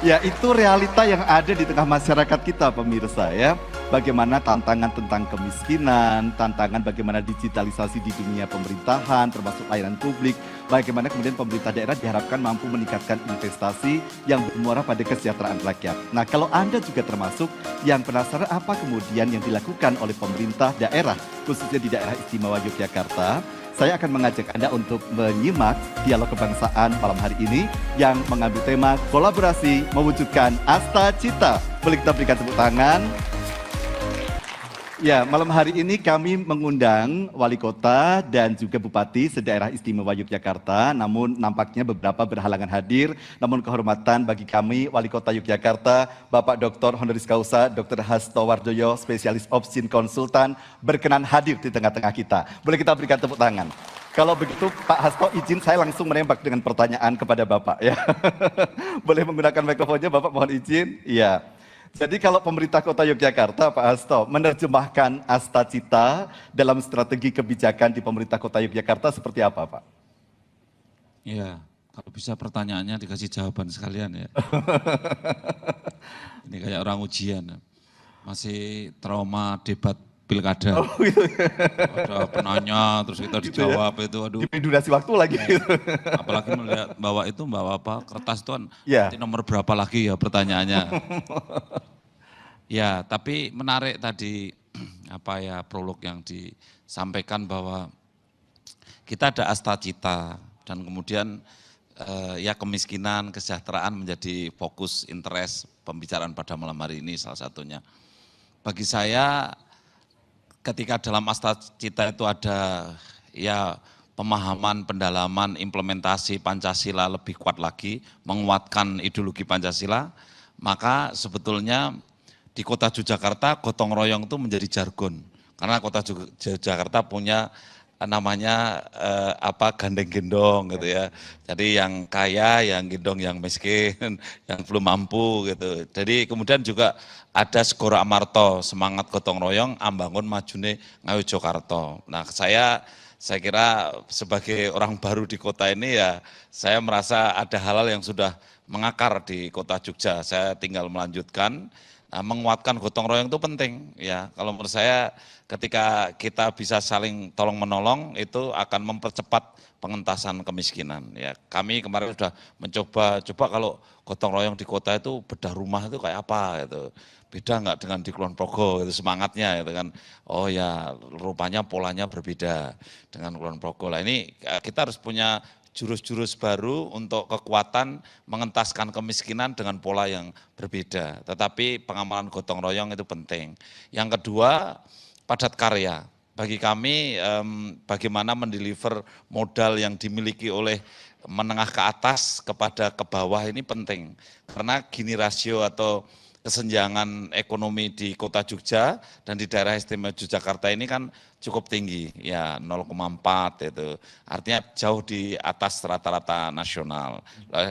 Ya, itu realita yang ada di tengah masyarakat kita, pemirsa ya. Bagaimana tantangan tentang kemiskinan, tantangan bagaimana digitalisasi di dunia pemerintahan, termasuk layanan publik, bagaimana kemudian pemerintah daerah diharapkan mampu meningkatkan investasi yang bermuara pada kesejahteraan rakyat. Nah, kalau Anda juga termasuk yang penasaran apa kemudian yang dilakukan oleh pemerintah daerah, khususnya di daerah istimewa Yogyakarta, saya akan mengajak Anda untuk menyimak dialog kebangsaan malam hari ini yang mengambil tema kolaborasi mewujudkan Asta Cita. Boleh kita berikan tepuk tangan. Ya, malam hari ini kami mengundang wali kota dan juga bupati sedaerah istimewa Yogyakarta. Namun nampaknya beberapa berhalangan hadir. Namun kehormatan bagi kami wali kota Yogyakarta, Bapak Dr. Honoris Causa, Dr. Hasto Wardoyo, spesialis opsin konsultan, berkenan hadir di tengah-tengah kita. Boleh kita berikan tepuk tangan. Kalau begitu Pak Hasto izin saya langsung menembak dengan pertanyaan kepada Bapak ya. Boleh menggunakan mikrofonnya Bapak, mohon izin. Iya. Jadi kalau pemerintah kota Yogyakarta, Pak Hasto, menerjemahkan Asta Cita dalam strategi kebijakan di pemerintah kota Yogyakarta seperti apa, Pak? Iya, kalau bisa pertanyaannya dikasih jawaban sekalian ya. Ini kayak orang ujian, masih trauma debat pilkada. Oh, gitu. Ada penanya, terus kita Gitu ya. dijawab itu, aduh. Diberi durasi waktu lagi. Apalagi melihat bawa apa, kertas itu kan Ya. nanti nomor berapa lagi ya pertanyaannya. Ya, tapi menarik tadi apa ya prolog yang disampaikan bahwa kita ada Asta Cita dan kemudian ya kemiskinan, kesejahteraan menjadi fokus interest pembicaraan pada malam hari ini salah satunya. Bagi saya ketika dalam Asta Cita itu ada ya pemahaman, pendalaman, implementasi Pancasila lebih kuat lagi, menguatkan ideologi Pancasila, maka sebetulnya di kota Yogyakarta gotong royong itu menjadi jargon. Karena kota Yogyakarta punya namanya gandeng gendong gitu ya. Jadi yang kaya, yang gendong yang miskin, yang belum mampu gitu. Jadi kemudian juga ada Segoro Amarto, semangat gotong royong, ambangun majune ngayu Jakarta. Nah saya kira sebagai orang baru di kota ini ya saya merasa ada hal-hal yang sudah mengakar di kota Jogja. Saya tinggal melanjutkan. Nah, menguatkan gotong royong itu penting ya. Kalau menurut saya ketika kita bisa saling tolong menolong itu akan mempercepat pengentasan kemiskinan ya. Kami kemarin sudah coba kalau gotong royong di kota itu bedah rumah itu kayak apa gitu. Beda enggak dengan di Kulon Progo itu semangatnya gitu kan. Oh ya rupanya polanya berbeda dengan Kulon Progo. Lah ini kita harus punya jurus-jurus baru untuk kekuatan mengentaskan kemiskinan dengan pola yang berbeda. Tetapi pengamalan gotong royong itu penting. Yang kedua, padat karya. Bagi kami bagaimana mendeliver modal yang dimiliki oleh menengah ke atas kepada ke bawah ini penting. Karena gini rasio atau kesenjangan ekonomi di kota Jogja dan di daerah istimewa Yogyakarta ini kan cukup tinggi, ya 0,4 itu. Artinya jauh di atas rata-rata nasional.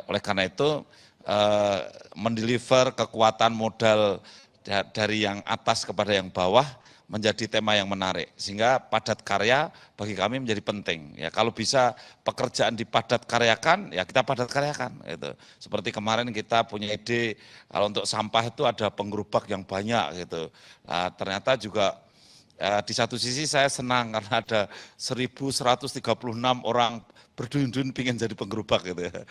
Oleh karena itu mendeliver kekuatan modal dari yang atas kepada yang bawah menjadi tema yang menarik, sehingga padat karya bagi kami menjadi penting. Ya kalau bisa pekerjaan dipadat karyakan, ya kita padat karyakan. Gitu. Seperti kemarin kita punya ide kalau untuk sampah itu ada penggerubak yang banyak gitu. Nah, ternyata juga di satu sisi saya senang karena ada 1.136 orang berduyun-duyun pingin jadi penggerubak gitu ya.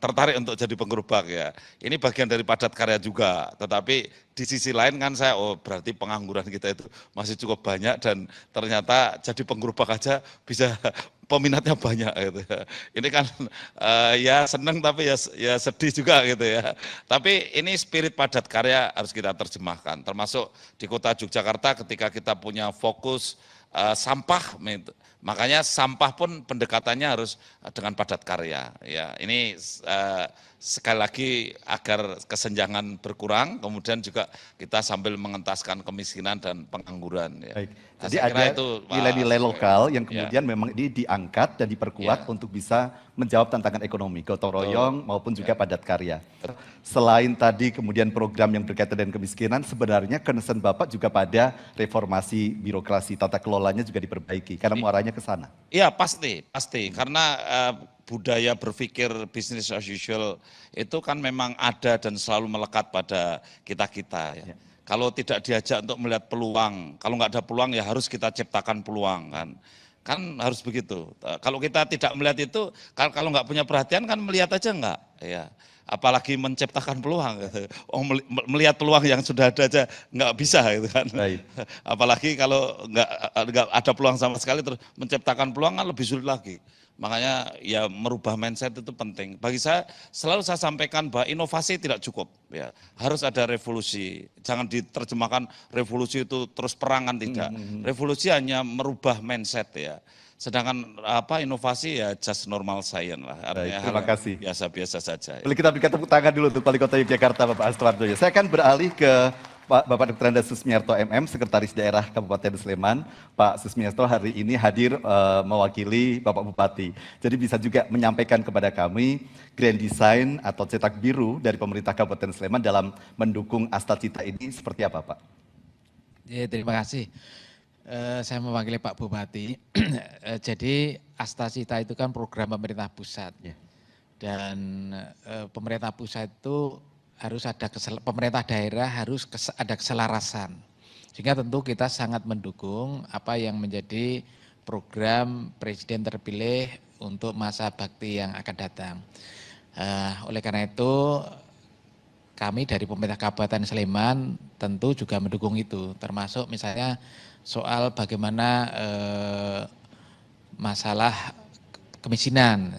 Tertarik untuk jadi penggerubak ya. Ini bagian dari padat karya juga, tetapi di sisi lain kan saya, berarti pengangguran kita itu masih cukup banyak dan ternyata jadi penggerubak aja bisa peminatnya banyak gitu ya. Ini kan ya seneng tapi ya sedih juga gitu ya. Tapi ini spirit padat karya harus kita terjemahkan, termasuk di kota Yogyakarta ketika kita punya fokus sampah, makanya sampah pun pendekatannya harus dengan padat karya. Ya, ini sekali lagi agar kesenjangan berkurang, kemudian juga kita sambil mengentaskan kemiskinan dan pengangguran. Ya. Baik. Nah, Jadi ada nilai-nilai lokal yang kemudian memang diangkat dan diperkuat untuk bisa menjawab tantangan ekonomi, gotong royong maupun juga padat karya. Selain tadi kemudian program yang berkaitan dengan kemiskinan, sebenarnya concern Bapak juga pada reformasi birokrasi, tata kelolanya juga diperbaiki, karena muaranya ke sana. Iya pasti, karena budaya berpikir business as usual itu kan memang ada dan selalu melekat pada kita-kita ya. Kalau tidak diajak untuk melihat peluang, kalau nggak ada peluang ya harus kita ciptakan peluang kan. Kan harus begitu. Kalau kita tidak melihat itu, kalau nggak punya perhatian kan melihat aja nggak, ya. Apalagi menciptakan peluang. Gitu. Oh, melihat peluang yang sudah ada aja nggak bisa gitu kan. Baik. Apalagi kalau nggak ada peluang sama sekali terus menciptakan peluang kan lebih sulit lagi. Makanya ya merubah mindset itu penting. Bagi saya selalu saya sampaikan bahwa inovasi tidak cukup, ya harus ada revolusi. Jangan diterjemahkan revolusi itu terus perangan, tidak. Revolusi hanya merubah mindset ya. Sedangkan inovasi ya just normal science lah. Baik, terima kasih. Biasa-biasa saja. Boleh kita berikan tepuk tangan dulu untuk Wali Kota Yogyakarta Bapak Hasto Hardoyo. Saya akan beralih ke Bapak Dr. Andes Susmiarto MM, Sekretaris Daerah Kabupaten Sleman. Pak Susmiarto hari ini hadir mewakili Bapak Bupati. Jadi bisa juga menyampaikan kepada kami grand design atau cetak biru dari pemerintah Kabupaten Sleman dalam mendukung Astacita ini seperti apa Pak? Ya, terima kasih. Saya mewakili Pak Bupati. Jadi Astacita itu kan program pemerintah pusat. Dan pemerintah pusat itu harus ada pemerintah daerah harus ada keselarasan. Sehingga tentu kita sangat mendukung apa yang menjadi program Presiden terpilih untuk masa bakti yang akan datang. Oleh karena itu kami dari pemerintah Kabupaten Sleman tentu juga mendukung itu, termasuk misalnya soal bagaimana masalah kemiskinan.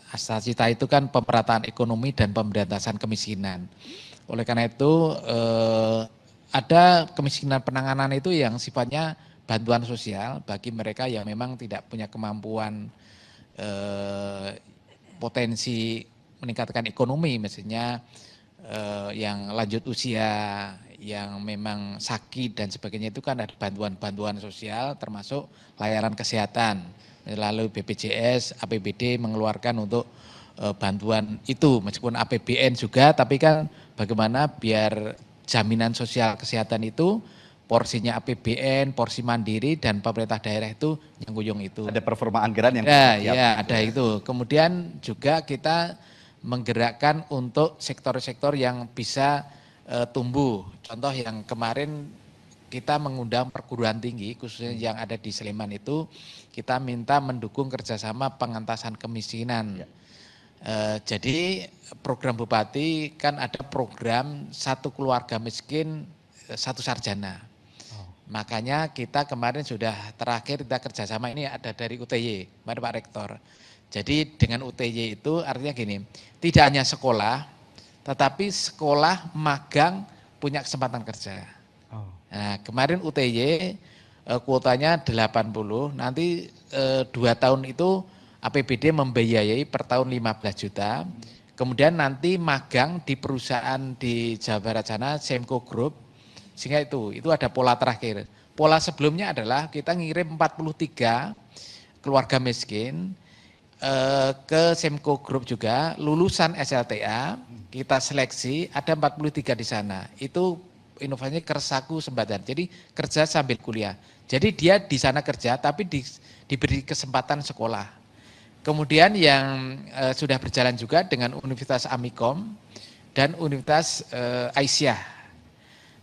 Astacita itu kan pemerataan ekonomi dan pemberantasan kemiskinan. Oleh karena itu ada kemiskinan penanganan itu yang sifatnya bantuan sosial bagi mereka yang memang tidak punya kemampuan potensi meningkatkan ekonomi, misalnya yang lanjut usia, yang memang sakit dan sebagainya itu kan ada bantuan-bantuan sosial termasuk layanan kesehatan. Lalu BPJS, APBD mengeluarkan untuk bantuan itu, meskipun APBN juga, tapi kan bagaimana biar jaminan sosial kesehatan itu porsinya APBN, porsi mandiri dan pemerintah daerah itu nyengkuyung itu. Ada performa anggaran yang ya ada itu. Kemudian juga kita menggerakkan untuk sektor-sektor yang bisa tumbuh. Contoh yang kemarin kita mengundang perguruan tinggi khususnya yang ada di Sleman itu, kita minta mendukung kerjasama pengentasan kemiskinan. Jadi program Bupati kan ada program satu keluarga miskin satu sarjana. Makanya kita kemarin sudah terakhir kita kerjasama ini ada dari UTY, kemarin Pak Rektor. Jadi dengan UTY itu artinya gini, tidak hanya sekolah, tetapi sekolah magang punya kesempatan kerja. Nah, kemarin UTY kuotanya 80, nanti 2 tahun itu APBD membiayai per tahun 15 juta. Kemudian nanti magang di perusahaan di Jawa Barat sana, Semco Group, sehingga itu ada pola terakhir. Pola sebelumnya adalah kita ngirim 43 keluarga miskin ke Semco Group juga, lulusan SLTA, kita seleksi, ada 43 di sana. Itu inovasinya Kersaku Sembatan, jadi kerja sambil kuliah. Jadi dia di sana kerja tapi diberi kesempatan sekolah. Kemudian yang sudah berjalan juga dengan Universitas Amikom dan Universitas Aisyah.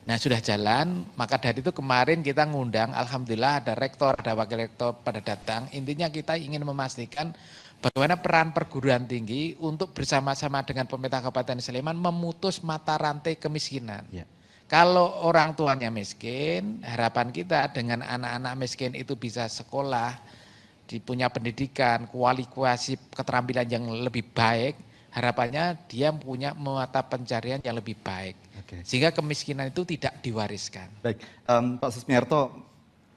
Nah sudah jalan, maka dari itu kemarin kita ngundang, alhamdulillah ada rektor, ada wakil rektor pada datang. Intinya kita ingin memastikan bagaimana peran perguruan tinggi untuk bersama-sama dengan pemerintah Kabupaten Sleman memutus mata rantai kemiskinan. Kalau orang tuanya miskin, harapan kita dengan anak-anak miskin itu bisa sekolah, punya pendidikan, kualifikasi keterampilan yang lebih baik, harapannya dia punya mata pencarian yang lebih baik. Sehingga kemiskinan itu tidak diwariskan. Baik, Pak Susmiarto,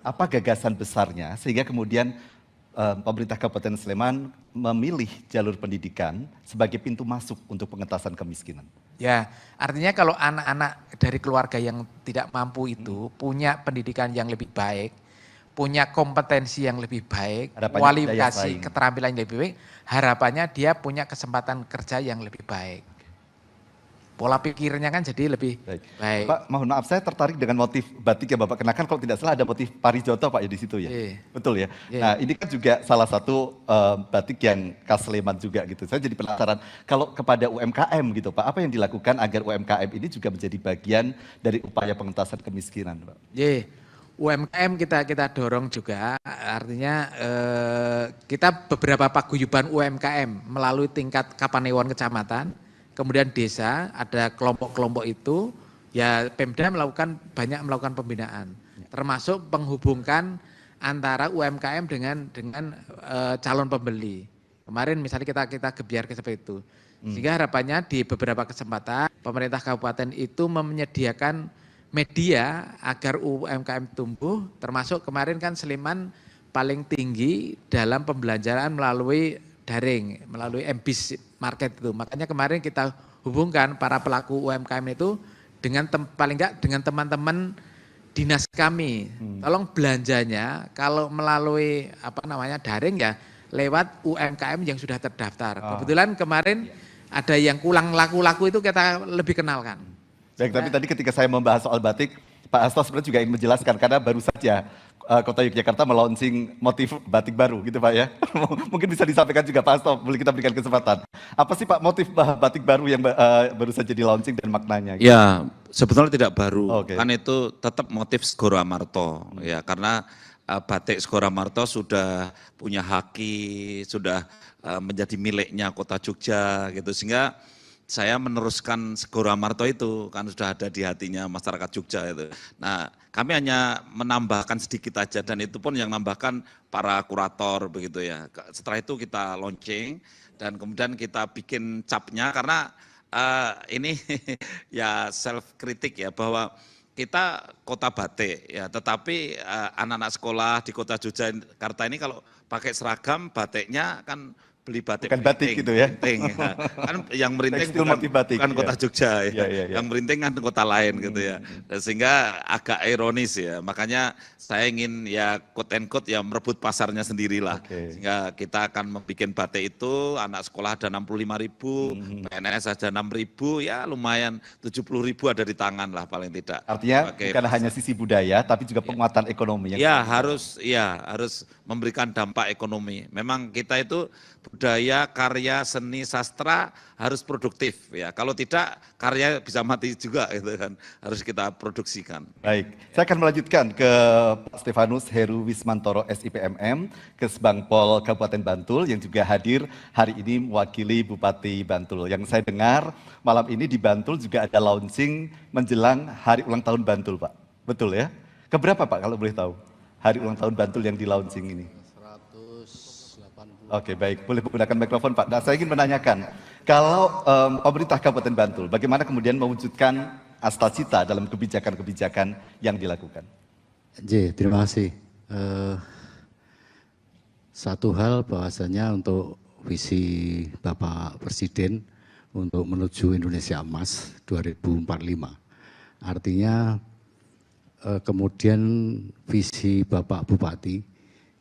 apa gagasan besarnya sehingga kemudian pemerintah Kabupaten Sleman memilih jalur pendidikan sebagai pintu masuk untuk pengentasan kemiskinan? Ya, artinya kalau anak-anak dari keluarga yang tidak mampu itu punya pendidikan yang lebih baik, punya kompetensi yang lebih baik, kualifikasi keterampilan yang lebih baik, harapannya dia punya kesempatan kerja yang lebih baik. pola pikirnya kan jadi lebih baik. Pak, mohon maaf saya tertarik dengan motif batik yang Bapak kenakan, kalau tidak salah ada motif Parijoto Pak ya di situ ya. Betul ya. Nah, ini kan juga salah satu batik yang khas Sleman juga gitu. Saya jadi penasaran kalau kepada UMKM gitu Pak, apa yang dilakukan agar UMKM ini juga menjadi bagian dari upaya pengentasan kemiskinan Pak? UMKM kita dorong juga, artinya kita beberapa paguyuban UMKM melalui tingkat Kapanewon Kecamatan, kemudian desa, ada kelompok-kelompok itu, ya Pemda banyak melakukan pembinaan, termasuk menghubungkan antara UMKM dengan calon pembeli. Kemarin misalnya kita gebyar seperti itu, sehingga harapannya di beberapa kesempatan pemerintah kabupaten itu menyediakan media agar UMKM tumbuh, termasuk kemarin kan Sleman paling tinggi dalam pembelanjaan melalui daring, melalui MBIS market itu. Makanya kemarin kita hubungkan para pelaku UMKM itu dengan paling enggak dengan teman-teman dinas kami. Tolong belanjanya kalau melalui daring ya lewat UMKM yang sudah terdaftar. Kebetulan kemarin ada yang kurang laku-laku itu kita lebih kenalkan. Baik, tapi tadi ketika saya membahas soal batik, Pak Hasto sebenarnya juga ingin menjelaskan karena baru saja Kota Yogyakarta melaunching motif batik baru gitu Pak ya. Mungkin bisa disampaikan juga Pak Hasto, boleh kita berikan kesempatan. Apa sih Pak motif batik baru yang baru saja di launching dan maknanya? Gitu? Ya, sebetulnya tidak baru, kan itu tetap motif Segoro Amarto ya, karena batik Segoro Amarto sudah punya haki, sudah menjadi miliknya Kota Jogja gitu, sehingga saya meneruskan Segoro Amarto itu kan sudah ada di hatinya masyarakat Jogja itu. Nah, kami hanya menambahkan sedikit aja dan itu pun yang nambahkan para kurator begitu ya. Setelah itu kita launching dan kemudian kita bikin capnya karena ini ya self kritik ya bahwa kita kota batik ya, tetapi anak-anak sekolah di Kota Yogyakarta ini kalau pakai seragam batiknya kan beli batik, bukan batik gitu ya. Kan yang merinting bukan Kota Jogja ya. Yang merinting kan kota lain gitu ya. Dan sehingga agak ironis ya. Makanya saya ingin ya quote and quote ya merebut pasarnya sendirilah. Sehingga kita akan membuat batik itu anak sekolah ada 65.000, PNS ada 6.000, ya lumayan 70.000 ada di tangan lah paling tidak. Artinya bukan hanya sisi budaya tapi juga penguatan ekonomi. Harus memberikan dampak ekonomi. Memang kita itu budaya, karya, seni, sastra harus produktif ya. Kalau tidak karya bisa mati juga gitu kan. Harus kita produksikan. Baik, saya akan melanjutkan ke Pak Stefanus Heru Wismantoro SIPMM, Kesbangpol Kabupaten Bantul yang juga hadir hari ini mewakili Bupati Bantul. Yang saya dengar malam ini di Bantul juga ada launching menjelang hari ulang tahun Bantul Pak. Betul ya? Keberapa Pak kalau boleh tahu? Hari ulang tahun Bantul yang di launching ini. Oke, baik, boleh menggunakan mikrofon Pak. Nah, saya ingin menanyakan, kalau pemerintah Kabupaten Bantul, bagaimana kemudian mewujudkan Astacita dalam kebijakan-kebijakan yang dilakukan? Terima kasih. Satu hal bahwasanya untuk visi Bapak Presiden untuk menuju Indonesia Emas 2045, artinya kemudian visi Bapak Bupati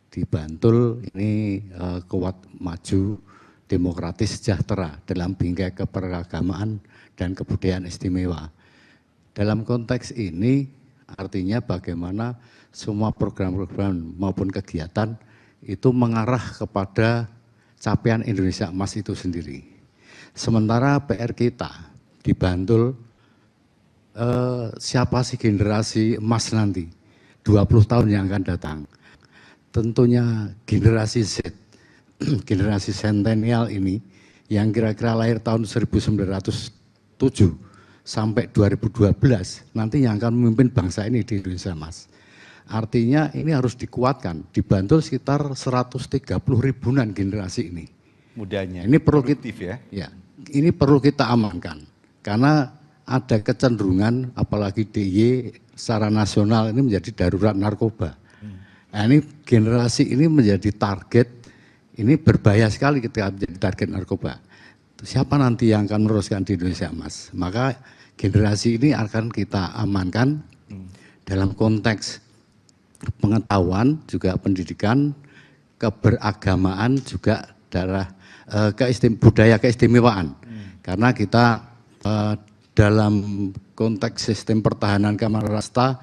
di Bantul ini kuat, maju, demokratis, sejahtera dalam bingkai keberagamaan dan kebudayaan istimewa. Dalam konteks ini artinya bagaimana semua program-program maupun kegiatan itu mengarah kepada capaian Indonesia Emas itu sendiri. Sementara PR kita di Bantul, siapa sih generasi emas nanti 20 tahun yang akan datang? Tentunya generasi Z, generasi sentenial ini yang kira-kira lahir tahun 1907 sampai 2012 nanti yang akan memimpin bangsa ini di Indonesia Mas. Artinya ini harus dikuatkan, dibantu sekitar 130 ribuan generasi ini. Mudanya, ini perlu kita, ya, ini perlu kita amankan karena ada kecenderungan apalagi DIY secara nasional ini menjadi darurat narkoba. Nah, ini generasi ini menjadi target, ini berbahaya sekali ketika menjadi target narkoba. Siapa nanti yang akan meneruskan di Indonesia Mas? Maka generasi ini akan kita amankan dalam konteks pengetahuan, juga pendidikan, keberagamaan, juga budaya keistimewaan. Karena kita dalam konteks sistem pertahanan keamanan rasta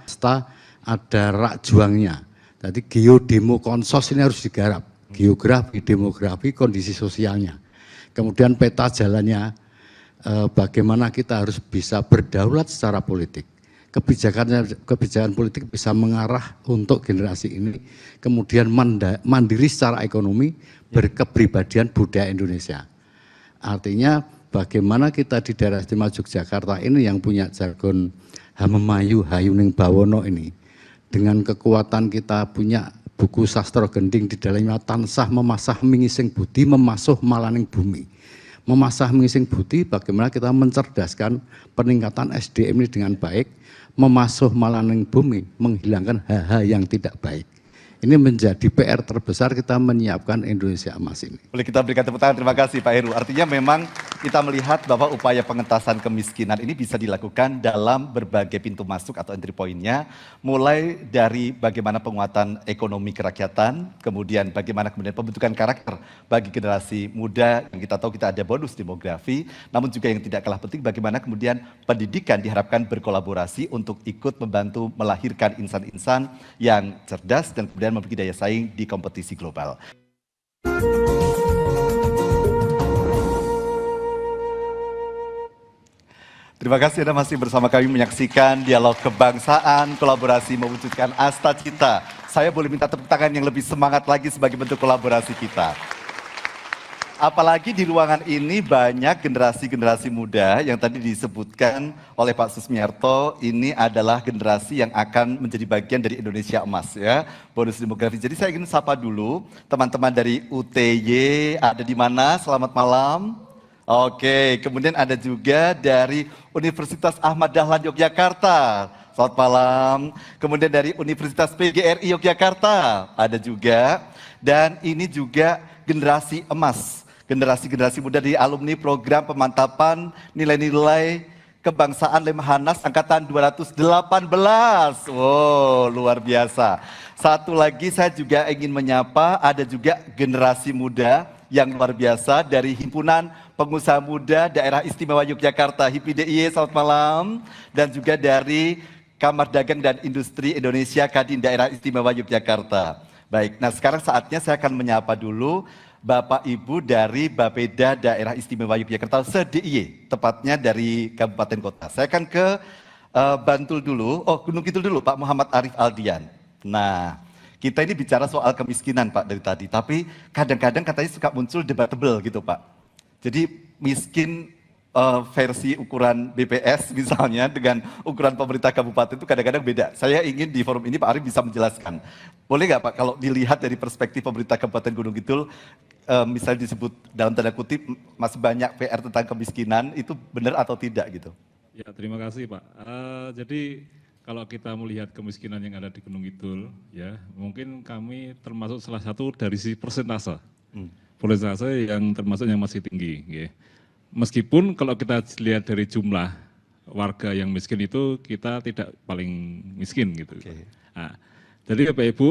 ada rak juangnya. Jadi geodemo konsos ini harus digarap, geografi, demografi, kondisi sosialnya. Kemudian peta jalannya, bagaimana kita harus bisa berdaulat secara politik. Kebijakan politik bisa mengarah untuk generasi ini, kemudian mandiri secara ekonomi, berkepribadian budaya Indonesia. Artinya bagaimana kita di daerah istimewa Yogyakarta ini yang punya jargon Hamemayu Hayuning Bawono ini, dengan kekuatan kita punya buku sastra gending di dalamnya tansah memasah mengising budi, memasuh malaning bumi. Memasah mengising budi, bagaimana kita mencerdaskan peningkatan SDM ini dengan baik, memasuh malaning bumi, menghilangkan hal-hal yang tidak baik. Ini menjadi PR terbesar kita menyiapkan Indonesia Emas ini. Boleh kita berikan tepuk tangan, terima kasih Pak Heru. Artinya memang kita melihat bahwa upaya pengentasan kemiskinan ini bisa dilakukan dalam berbagai pintu masuk atau entry point-nya, mulai dari bagaimana penguatan ekonomi kerakyatan, kemudian bagaimana kemudian pembentukan karakter bagi generasi muda, yang kita tahu kita ada bonus demografi, namun juga yang tidak kalah penting bagaimana kemudian pendidikan diharapkan berkolaborasi untuk ikut membantu melahirkan insan-insan yang cerdas dan kemudian memiliki daya saing di kompetisi global. Terima kasih Anda masih bersama kami menyaksikan dialog kebangsaan, kolaborasi mewujudkan asta cita. Saya boleh minta tepuk tangan yang lebih semangat lagi sebagai bentuk kolaborasi kita. Apalagi di ruangan ini banyak generasi-generasi muda yang tadi disebutkan oleh Pak Susmiarto, ini adalah generasi yang akan menjadi bagian dari Indonesia Emas ya, bonus demografi. Jadi saya ingin sapa dulu teman-teman dari UTY, ada di mana? Selamat malam. Oke, kemudian ada juga dari Universitas Ahmad Dahlan Yogyakarta. Selamat malam. Kemudian dari Universitas PGRI Yogyakarta ada juga. Dan ini juga generasi emas. Generasi-generasi muda di alumni program pemantapan nilai-nilai kebangsaan Lemhanas angkatan 218. Wow, luar biasa. Satu lagi saya juga ingin menyapa, ada juga generasi muda yang luar biasa dari Himpunan Pengusaha Muda Daerah Istimewa Yogyakarta, HIPI-DIY, selamat malam. Dan juga dari Kamar Dagang dan Industri Indonesia Kadin Daerah Istimewa Yogyakarta. Baik, nah sekarang saatnya saya akan menyapa dulu Bapak Ibu dari Bapeda Daerah Istimewa Yogyakarta se-DIY, tepatnya dari Kabupaten Kota. Saya akan ke Bantul dulu, Gunung Kidul dulu, Pak Muhammad Arif Aldian. Nah, kita ini bicara soal kemiskinan Pak dari tadi, tapi kadang-kadang katanya suka muncul debatable gitu Pak. Jadi miskin versi ukuran BPS misalnya dengan ukuran pemerintah kabupaten itu kadang-kadang beda. Saya ingin di forum ini Pak Arif bisa menjelaskan. Boleh nggak Pak kalau dilihat dari perspektif pemerintah Kabupaten Gunung Kidul, misalnya disebut dalam tanda kutip masih banyak PR tentang kemiskinan, itu benar atau tidak gitu? Ya, terima kasih Pak. Jadi kalau kita melihat kemiskinan yang ada di Gunung Kidul, ya mungkin kami termasuk salah satu dari sisi persentase. Persentase yang termasuk yang masih tinggi. Ya. Meskipun kalau kita lihat dari jumlah warga yang miskin itu kita tidak paling miskin gitu. Okay. Nah, jadi Bapak Ibu,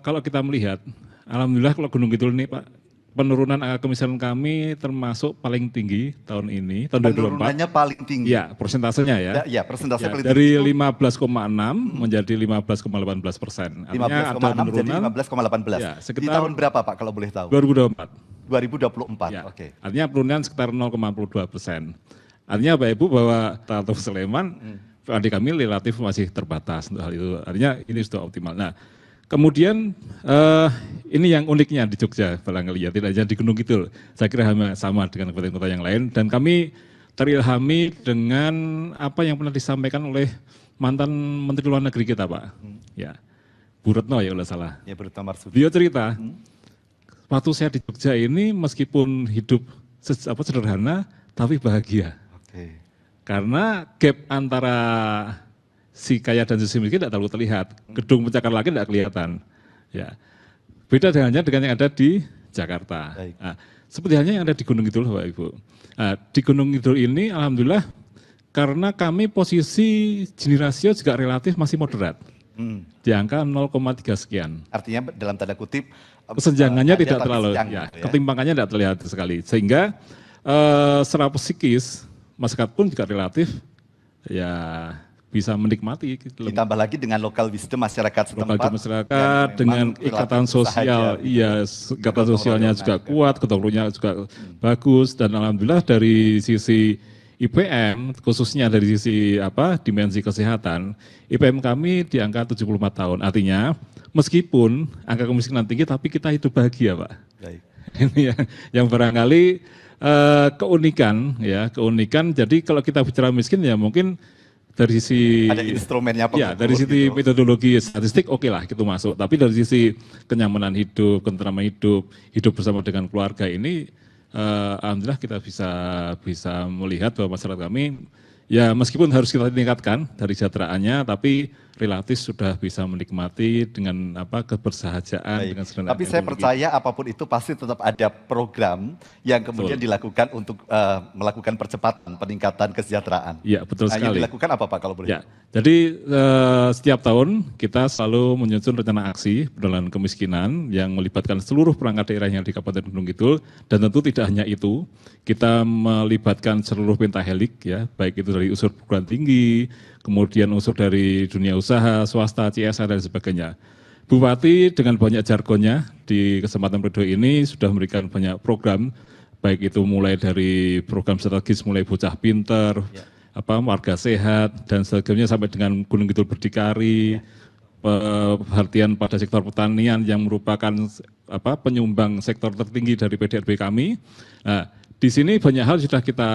kalau kita melihat, alhamdulillah kalau Gunung Kidul ini Pak, penurunan angka kemiskinan kami termasuk paling tinggi tahun ini, tahun 2024. Penurunannya paling tinggi? Ya, persentasenya ya. Ya, persentase paling dari tinggi. Dari 15,6 menjadi 15,18%. 15,6 menjadi 15,18. Ya, di tahun berapa Pak kalau boleh tahu? 2024. 2024, ya, oke. Artinya penurunan sekitar 0,42%. Artinya Bapak Ibu bahwa Tato Sleman, adik kami relatif masih terbatas untuk hal itu. Artinya ini sudah optimal. Nah, kemudian ini yang uniknya di Jogja, barangkali ya, tidak hanya di Gunung Kidul. Saya kira sama dengan kota-kota yang lain. Dan kami terilhami dengan apa yang pernah disampaikan oleh mantan Menteri Luar Negeri kita, Pak. Ya, Bu Retno ya kalau salah. Ya, Bu Retno Marsudi. Beliau cerita, waktu saya di Jogja ini meskipun hidup sederhana, tapi bahagia. Okay. Karena gap antara si kaya dan si miskin tidak terlalu terlihat. Gedung pencakar langit tidak kelihatan. Ya. Beda dengan yang ada di Jakarta. Nah, seperti halnya yang ada di Gunung Kidul, Bapak Ibu. Nah, di Gunung Kidul ini alhamdulillah karena kami posisi Gini rasio juga relatif masih moderat. Di angka 0,3 sekian. Artinya dalam tanda kutip kesenjangannya tidak terlalu, ya, ketimpangannya tidak terlihat sekali. Sehingga secara psikis masyarakat pun juga relatif ya bisa menikmati. Ditambah lagi dengan local wisdom masyarakat setempat. Lokal masyarakat dengan ikatan sosial, iya ikatan sosialnya juga kuat, gotong royongnya juga bagus, dan alhamdulillah dari sisi IPM, khususnya dari sisi dimensi kesehatan, IPM kami di angka 75 tahun. Artinya meskipun angka kemiskinan tinggi, tapi kita hidup bahagia, Pak. Baik. Ini yang barangkali keunikan. Jadi kalau kita bicara miskin ya mungkin dari sisi ada instrumennya apa? Ya, dari sisi metodologi statistik oke lah itu masuk. Tapi dari sisi kenyamanan hidup, ketentraman hidup, hidup bersama dengan keluarga ini, alhamdulillah kita bisa melihat bahwa masyarakat kami ya meskipun harus kita tingkatkan dari kesejahteraannya, tapi relatif sudah bisa menikmati dengan kebersahajaan. Baik. Dengan Tapi saya percaya apapun itu pasti tetap ada program yang kemudian dilakukan untuk melakukan percepatan peningkatan kesejahteraan. Iya, betul sekali. Yang dilakukan apa Pak kalau boleh? Ya, jadi setiap tahun kita selalu menyusun rencana aksi penanggulangan kemiskinan yang melibatkan seluruh perangkat daerah yang di Kabupaten Gunung Kidul, dan tentu tidak hanya itu, kita melibatkan seluruh pentahelik ya, baik itu dari unsur perguruan tinggi, kemudian unsur dari dunia usaha, swasta, CSR dan sebagainya. Bupati dengan banyak jargonnya di kesempatan periode ini sudah memberikan banyak program, baik itu mulai dari program strategis mulai bocah pinter, warga sehat dan sebagainya sampai dengan Gunung Kidul Berdikari, perhatian pada sektor pertanian yang merupakan penyumbang sektor tertinggi dari PDRB kami. Nah, di sini banyak hal sudah kita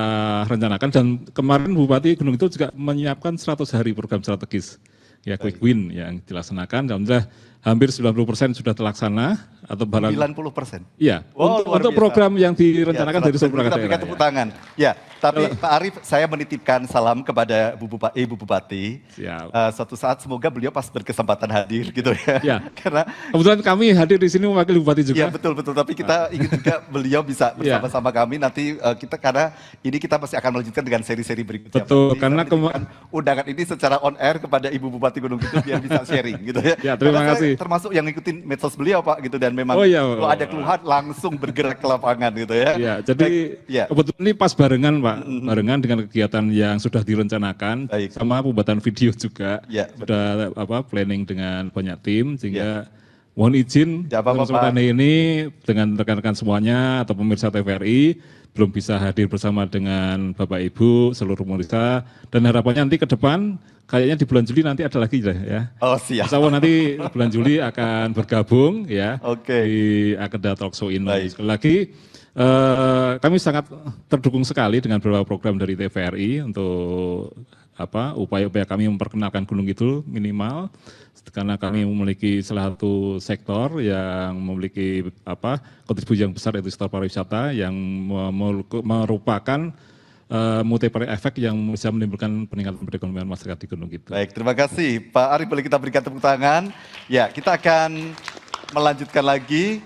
rencanakan, dan kemarin Bupati Gunung Kidul juga menyiapkan 100 hari program strategis ya quick win yang dilaksanakan, dan sudah hampir 90% sudah terlaksana atau barang 90%. Iya, Wow, untuk program yang direncanakan dari seluruh perangkat daerah. Tepuk tangan. Ya, tapi Pak Arief, saya menitipkan salam kepada Ibu Bupati. Siap. Suatu saat semoga beliau pas berkesempatan hadir gitu ya. Ya. Karena Kebetulan kami hadir di sini mewakili Bupati juga. iya betul, tapi kita ingin juga beliau bisa bersama-sama kami nanti karena ini kita pasti akan melanjutkan dengan seri-seri berikutnya. Betul, Jadi, karena saya menitipkan undangan ini secara on air kepada Ibu Bupati Gunung Kidul biar bisa sharing gitu ya. Ya, terima Karena saya kasih. termasuk yang ngikutin medsos beliau Pak gitu, dan memang kalau ada keluhan langsung bergerak ke lapangan gitu ya. Ya, jadi kebetulan ini pas barengan Pak, barengan dengan kegiatan yang sudah direncanakan. Baik. Sama pembuatan video juga. Ya, sudah planning dengan banyak tim, sehingga mohon izin Ya, apa-apa, kesempatan ini dengan rekan-rekan semuanya atau pemirsa TVRI belum bisa hadir bersama dengan Bapak Ibu seluruh pemirsa, dan harapannya nanti ke depan kayaknya di bulan Juli nanti ada lagi ya. Oh siap. Insya Allah nanti bulan Juli akan bergabung ya di Akedah Talkshow ini. Sekali lagi kami sangat terdukung sekali dengan beberapa program dari TVRI untuk upaya-upaya kami memperkenalkan Gunung Kidul minimal, karena kami memiliki salah satu sektor yang memiliki kontribusi yang besar, yaitu sektor pariwisata yang merupakan multiplier efek yang bisa menimbulkan peningkatan perekonomian masyarakat di Gunung Kidul. Baik, terima kasih Pak Arief, boleh kita berikan tepuk tangan. Ya, kita akan melanjutkan lagi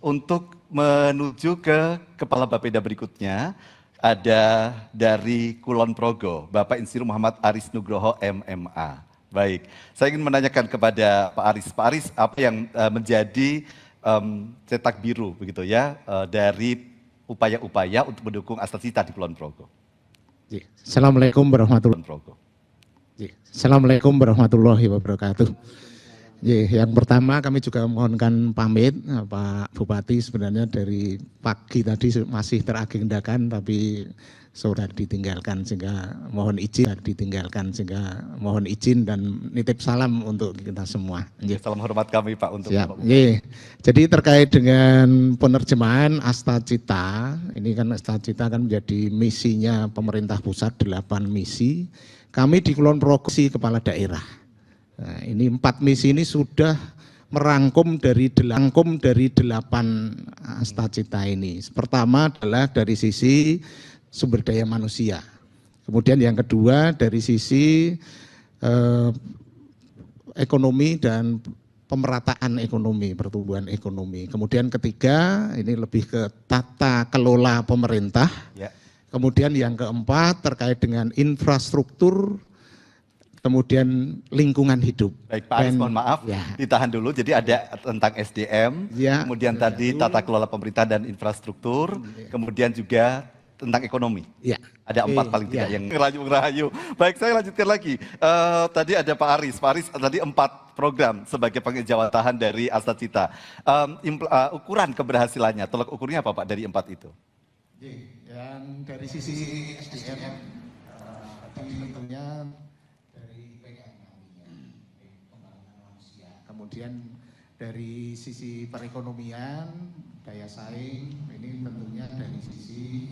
untuk menuju ke Kepala Bapeda berikutnya. Ada dari Kulon Progo, Bapak Insinyur Muhammad Aris Nugroho MMA. Baik, saya ingin menanyakan kepada Pak Aris. Pak Aris, apa yang menjadi cetak biru begitu ya dari upaya-upaya untuk mendukung Astacita di Kulon Progo? Assalamualaikum warahmatullahi wabarakatuh. Yang pertama kami juga mohonkan pamit Pak Bupati, sebenarnya dari pagi tadi masih teragendakan tapi sudah ditinggalkan, sehingga mohon izin dan nitip salam untuk kita semua. Salam hormat kami Pak untuk Siap. Jadi terkait dengan penerjemahan Astacita, ini kan Astacita kan menjadi misinya pemerintah pusat, 8 misi. Kami di Kulon Progo kepala daerah. Nah, ini 4 misi ini sudah merangkum dari 8 Astacita ini. Pertama adalah dari sisi sumber daya manusia. Kemudian yang kedua dari sisi ekonomi dan pemerataan ekonomi, pertumbuhan ekonomi. Kemudian ketiga ini lebih ke tata kelola pemerintah. Ya. Kemudian yang keempat terkait dengan infrastruktur, kemudian lingkungan hidup. Baik Pak Aris, mohon maaf, ditahan dulu. Jadi ada tentang SDM, kemudian tadi tata kelola pemerintah dan infrastruktur, kemudian juga tentang ekonomi. Ya. Ada 4 paling tidak yang ngerayu-ngerayu. Baik, saya lanjutkan lagi. Tadi ada Pak Aris. Pak Aris tadi 4 program sebagai penjawatahan dari Astacita. Ukuran keberhasilannya, tolak ukurnya apa Pak dari 4 itu? Yang dari sisi SDM, tentunya dari pembangunan manusia. Kemudian dari sisi perekonomian, daya saing, ini tentunya dari sisi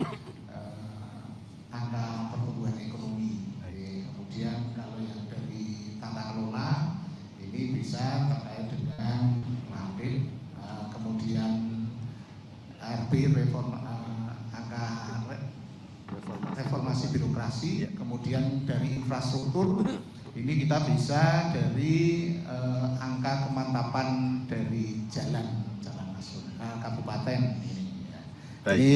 angka pertumbuhan ekonomi. Kemudian kalau yang dari tata kelola, ini bisa terkait dengan landing, kemudian RP reformasi birokrasi, kemudian dari infrastruktur, ini kita bisa dari angka kemantapan dari jalan nasional kabupaten ini. Ini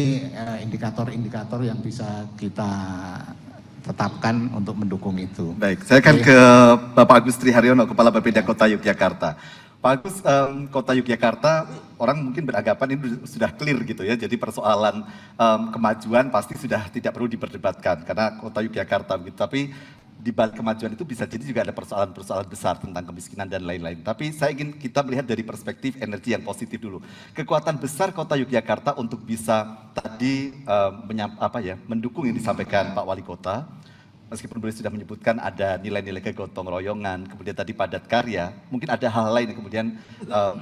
indikator-indikator yang bisa kita tetapkan untuk mendukung itu. Baik, saya akan ke Bapak Agus Triharyono, Kepala Bapeda Kota Yogyakarta. Pak Agus, Kota Yogyakarta, orang mungkin beranggapan ini sudah clear gitu ya, jadi persoalan kemajuan pasti sudah tidak perlu diperdebatkan, karena Kota Yogyakarta begitu, tapi di balik kemajuan itu bisa jadi juga ada persoalan-persoalan besar tentang kemiskinan dan lain-lain. Tapi saya ingin kita melihat dari perspektif energi yang positif dulu. Kekuatan besar Kota Yogyakarta untuk bisa tadi mendukung yang disampaikan Pak Wali Kota, meskipun beliau sudah menyebutkan ada nilai-nilai kegotong royongan, kemudian tadi padat karya, mungkin ada hal lain yang kemudian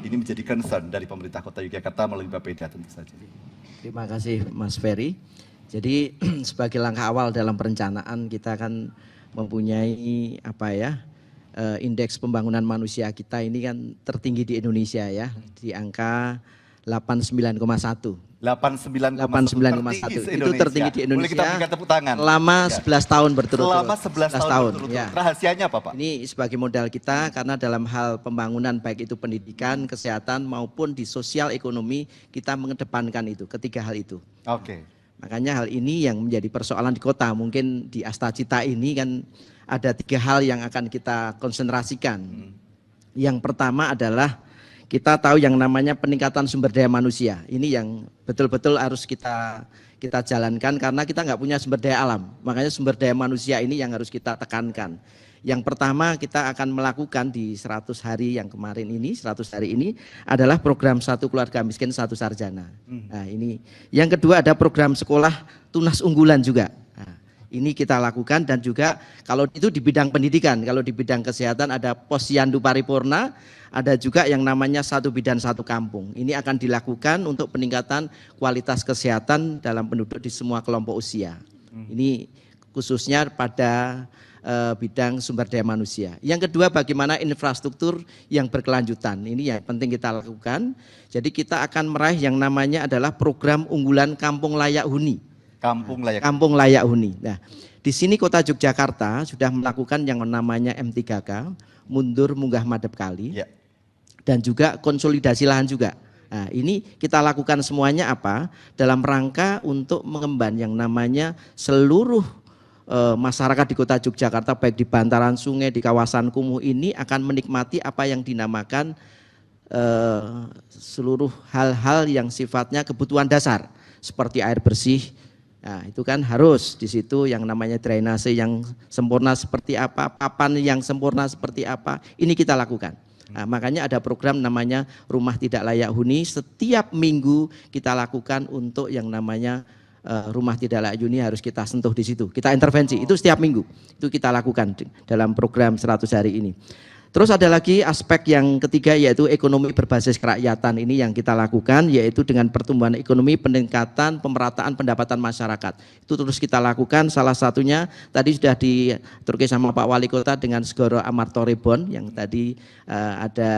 ini menjadi concern dari pemerintah Kota Yogyakarta melalui Bapeda tentu saja. Terima kasih Mas Ferry. Jadi sebagai langkah awal dalam perencanaan kita akan mempunyai indeks pembangunan manusia kita ini kan tertinggi di Indonesia ya, di angka 89,1. 89,1 itu tertinggi di Indonesia. Boleh kita berikan tepuk tangan. Selama 11 tahun berturut-turut. Selama 11 tahun berturut-turut. Ya. Rahasianya apa Pak? Ini sebagai modal kita karena dalam hal pembangunan baik itu pendidikan, kesehatan maupun di sosial ekonomi kita mengedepankan itu, ketiga hal itu. Oke. Makanya hal ini yang menjadi persoalan di kota, mungkin di Astacita ini kan ada 3 hal yang akan kita konsentrasikan. Yang pertama adalah kita tahu yang namanya peningkatan sumber daya manusia. Ini yang betul-betul harus kita jalankan karena kita nggak punya sumber daya alam. Makanya sumber daya manusia ini yang harus kita tekankan. Yang pertama kita akan melakukan di 100 hari yang kemarin ini, 100 hari ini adalah program 1 keluarga miskin 1 sarjana. Nah ini. Yang kedua ada program sekolah tunas unggulan juga. Nah, ini kita lakukan dan juga kalau itu di bidang pendidikan, kalau di bidang kesehatan ada Posyandu Paripurna, ada juga yang namanya 1 bidan 1 kampung. Ini akan dilakukan untuk peningkatan kualitas kesehatan dalam penduduk di semua kelompok usia. Ini khususnya pada bidang sumber daya manusia. Yang kedua bagaimana infrastruktur yang berkelanjutan. Ini yang penting kita lakukan. Jadi kita akan meraih yang namanya adalah program unggulan Kampung Layak Huni. Kampung Layak Huni. Nah, di sini Kota Yogyakarta sudah melakukan yang namanya M3K, mundur munggah madep kali. Ya. Dan juga konsolidasi lahan juga. Nah, ini kita lakukan semuanya apa? Dalam rangka untuk mengemban yang namanya seluruh masyarakat di Kota Yogyakarta baik di bantaran sungai, di kawasan kumuh ini akan menikmati apa yang dinamakan seluruh hal-hal yang sifatnya kebutuhan dasar seperti air bersih. Nah, itu kan harus di situ yang namanya drainase yang sempurna seperti apa, papan yang sempurna seperti apa, ini kita lakukan. Nah, makanya ada program namanya Rumah Tidak Layak Huni, setiap minggu kita lakukan untuk yang namanya rumah tidak layak huni harus kita sentuh di situ. Kita intervensi, itu setiap minggu. Itu kita lakukan dalam program 100 hari ini. Terus ada lagi aspek yang ketiga yaitu ekonomi berbasis kerakyatan. Ini yang kita lakukan yaitu dengan pertumbuhan ekonomi, peningkatan, pemerataan pendapatan masyarakat. Itu terus kita lakukan, salah satunya tadi sudah diturunkan sama Pak Wali Kota dengan Segoro Amartorebon yang tadi ada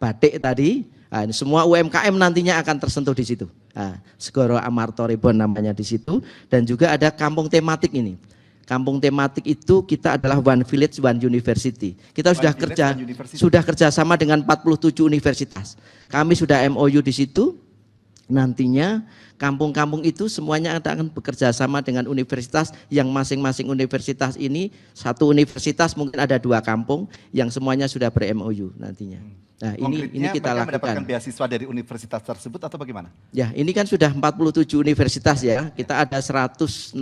batik tadi. Nah, semua UMKM nantinya akan tersentuh di situ. Nah, Segoro Amartorebon namanya di situ dan juga ada kampung tematik ini. Kampung tematik itu kita adalah One Village One University. Kita sudah kerjasama dengan 47 universitas. Kami sudah MOU di situ. Nantinya kampung-kampung itu semuanya akan bekerja sama dengan universitas yang masing-masing universitas ini, satu universitas mungkin ada 2 kampung yang semuanya sudah ber-MOU nantinya. Nah, ini Konkretnya kita mereka lakukan. mendapatkan beasiswa dari universitas tersebut atau bagaimana? Ya, ini kan sudah 47 universitas ya. Kita ada 168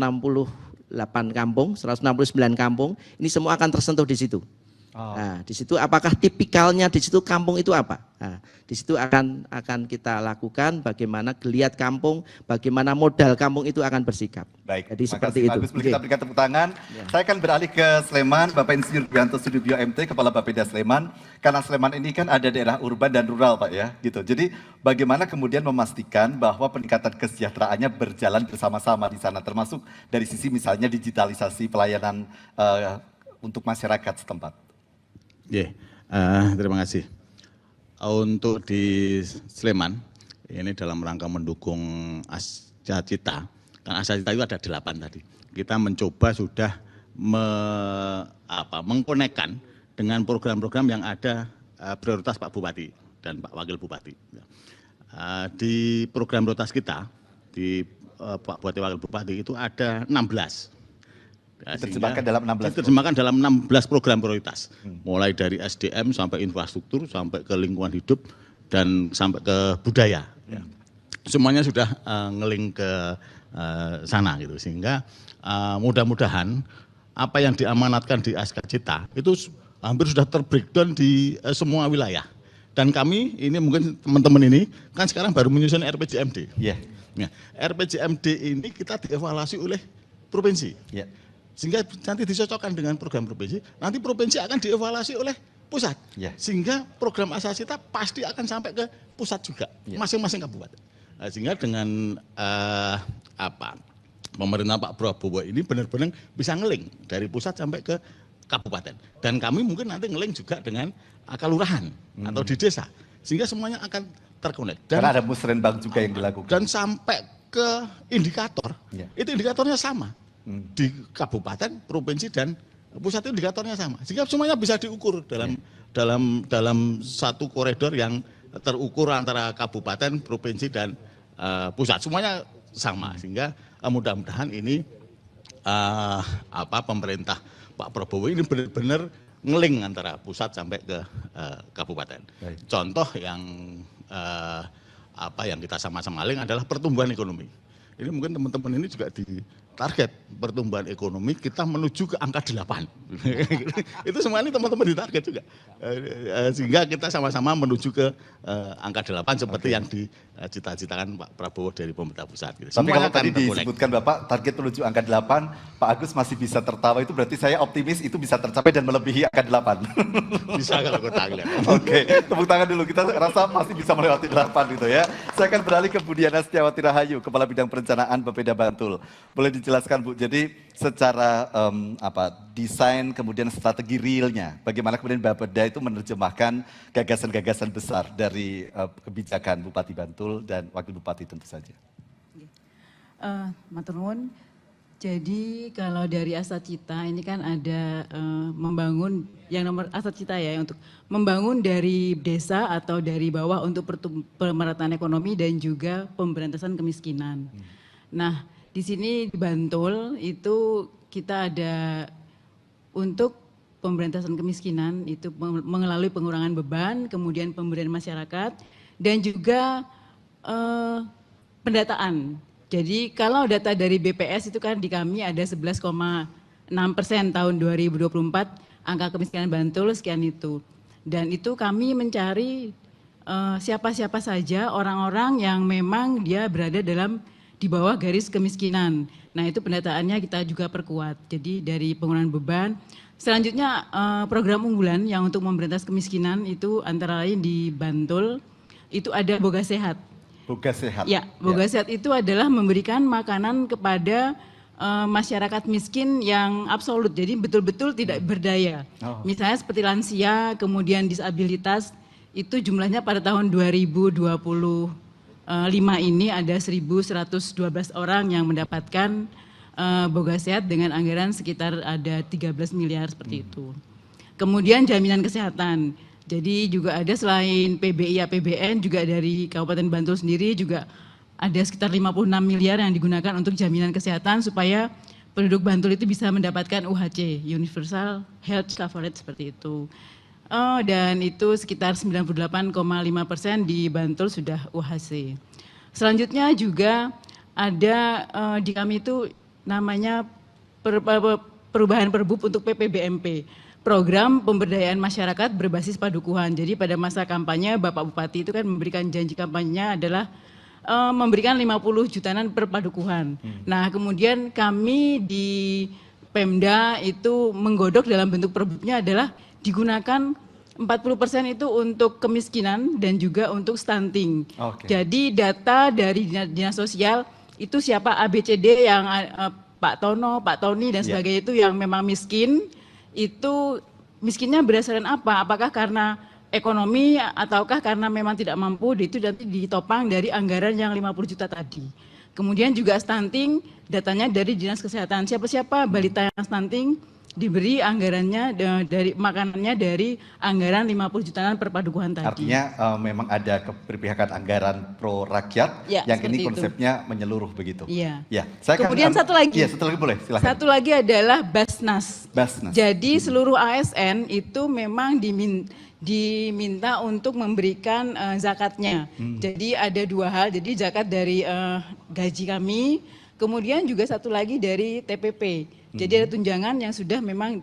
kampung, 169 kampung. Ini semua akan tersentuh di situ. Oh. Nah, di situ apakah tipikalnya di situ kampung itu apa? Nah, di situ akan kita lakukan bagaimana geliat kampung, bagaimana modal kampung itu akan bersikap. Baik, Jadi makasih seperti Pak itu. Agus. Boleh kita berikan tepuk tangan. Saya akan beralih ke Sleman, Bapak Insinyur Bianto Sudibyo MT, Kepala Bapeda Sleman. Karena Sleman ini kan ada daerah urban dan rural Pak ya, gitu. Jadi bagaimana kemudian memastikan bahwa peningkatan kesejahteraannya berjalan bersama-sama di sana, termasuk dari sisi misalnya digitalisasi pelayanan untuk masyarakat setempat. Terima kasih. Untuk di Sleman, ini dalam rangka mendukung Astra-Cita, kan Astra-Cita itu ada 8 tadi. Kita mencoba sudah mengkonekkan dengan program-program yang ada prioritas Pak Bupati dan Pak Wakil Bupati. Di program prioritas kita, di Pak Bupati Wakil Bupati itu ada 16. Diterjemahkan dalam 16. Diterjemahkan dalam 16 program prioritas. Mulai dari SDM sampai infrastruktur, sampai ke lingkungan hidup, dan sampai ke budaya. Semuanya sudah ngeling ke sana gitu. Sehingga mudah-mudahan apa yang diamanatkan di Astra-Cita itu hampir sudah terbreakdown di semua wilayah. Dan kami ini mungkin teman-teman ini kan sekarang baru menyusun RPJMD. Iya. Nah, RPJMD ini kita dievaluasi oleh provinsi. Iya. Sehingga nanti disocokkan dengan program provinsi, nanti provinsi akan dievaluasi oleh pusat. Ya. Sehingga program Astra-Cita pasti akan sampai ke pusat juga, masing-masing kabupaten. Nah, sehingga dengan pemerintah Pak Prabowo ini benar-benar bisa ngeling dari pusat sampai ke kabupaten. Dan kami mungkin nanti ngeling juga dengan kelurahan atau di desa. Sehingga semuanya akan terkonek. Karena ada musrenbang juga yang dilakukan. Dan sampai ke indikator, itu indikatornya sama. Di kabupaten, provinsi, dan pusat itu indikatornya sama. Sehingga semuanya bisa diukur dalam satu koridor yang terukur antara kabupaten, provinsi, dan pusat. Semuanya sama. Sehingga mudah-mudahan ini pemerintah Pak Prabowo ini benar-benar ngeling antara pusat sampai ke kabupaten. Contoh yang yang kita sama-sama link adalah pertumbuhan ekonomi. Ini mungkin teman-teman ini juga di target pertumbuhan ekonomi kita menuju ke angka 8. Itu semua ini teman-teman di target juga. Sehingga kita sama-sama menuju ke angka 8 seperti yang dicita-citakan Pak Prabowo dari pemerintah pusat. Gitu. Tapi kalau tadi disebutkan Bapak target menuju angka 8, Pak Agus masih bisa tertawa, itu berarti saya optimis itu bisa tercapai dan melebihi angka 8. Bisa kalau kita lihat. Oke, tepuk tangan dulu, kita rasa masih bisa melewati 8 gitu ya. Saya akan beralih ke Bu Diana Setiawati Rahayu, Kepala Bidang Perencanaan Bapeda Bantul. Boleh dijelaskan Bu, jadi secara desain kemudian strategi realnya, bagaimana kemudian Bapeda itu menerjemahkan gagasan-gagasan besar dari kebijakan Bupati Bantul dan Wakil Bupati tentu saja. Matur nuwun. Jadi kalau dari Astra-Cita ini kan ada membangun yang nomor Astra-Cita ya untuk membangun dari desa atau dari bawah untuk pemerataan ekonomi dan juga pemberantasan kemiskinan. Nah, di sini di Bantul itu kita ada untuk pemberantasan kemiskinan itu melalui pengurangan beban, kemudian pemberdayaan masyarakat dan juga pendataan. Jadi kalau data dari BPS itu kan di kami ada 11,6% tahun 2024 angka kemiskinan Bantul sekian itu. Dan itu kami mencari siapa-siapa saja orang-orang yang memang dia berada di bawah garis kemiskinan. Nah itu pendataannya kita juga perkuat. Jadi dari pengurangan beban. Selanjutnya program unggulan yang untuk memberantas kemiskinan itu antara lain di Bantul itu ada Boga Sehat. Boga Sehat. Ya, Boga Sehat itu adalah memberikan makanan kepada masyarakat miskin yang absolut, jadi betul-betul tidak berdaya. Misalnya seperti lansia, kemudian disabilitas, itu jumlahnya pada tahun 2025 ini ada 1.112 orang yang mendapatkan Boga Sehat dengan anggaran sekitar ada 13 miliar seperti itu. Kemudian jaminan kesehatan. Jadi juga ada selain PBI APBN juga dari Kabupaten Bantul sendiri juga ada sekitar 56 miliar yang digunakan untuk jaminan kesehatan supaya penduduk Bantul itu bisa mendapatkan UHC, Universal Health Coverage seperti itu. dan itu sekitar 98,5% di Bantul sudah UHC. Selanjutnya juga ada di kami itu namanya perubahan perbub untuk PPBMP, program pemberdayaan masyarakat berbasis padukuhan. Jadi pada masa kampanye Bapak Bupati itu kan memberikan janji kampanyenya adalah memberikan 50 jutaan per padukuhan. Nah kemudian kami di Pemda itu menggodok dalam bentuk perbubnya adalah digunakan 40% itu untuk kemiskinan dan juga untuk stunting. Jadi data dari dinas sosial itu siapa ABCD yang Pak Tono, Pak Tony dan sebagainya itu yang memang miskin, itu miskinnya berdasarkan apa? Apakah karena ekonomi ataukah karena memang tidak mampu, itu nanti ditopang dari anggaran yang 50 juta tadi. Kemudian juga stunting, datanya dari Dinas Kesehatan. Siapa-siapa balita yang stunting diberi anggarannya dari makanannya dari anggaran 50 jutaan per padukuhan tadi. Artinya memang ada keberpihakan anggaran pro rakyat yang ini konsepnya menyeluruh begitu. Iya. Ya, kemudian satu lagi. Iya, satu lagi boleh, silakan. Satu lagi adalah Basnas. Basnas. Jadi seluruh ASN itu memang diminta untuk memberikan zakatnya. Jadi ada dua hal, jadi zakat dari gaji kami, kemudian juga satu lagi dari TPP. Jadi ada tunjangan yang sudah memang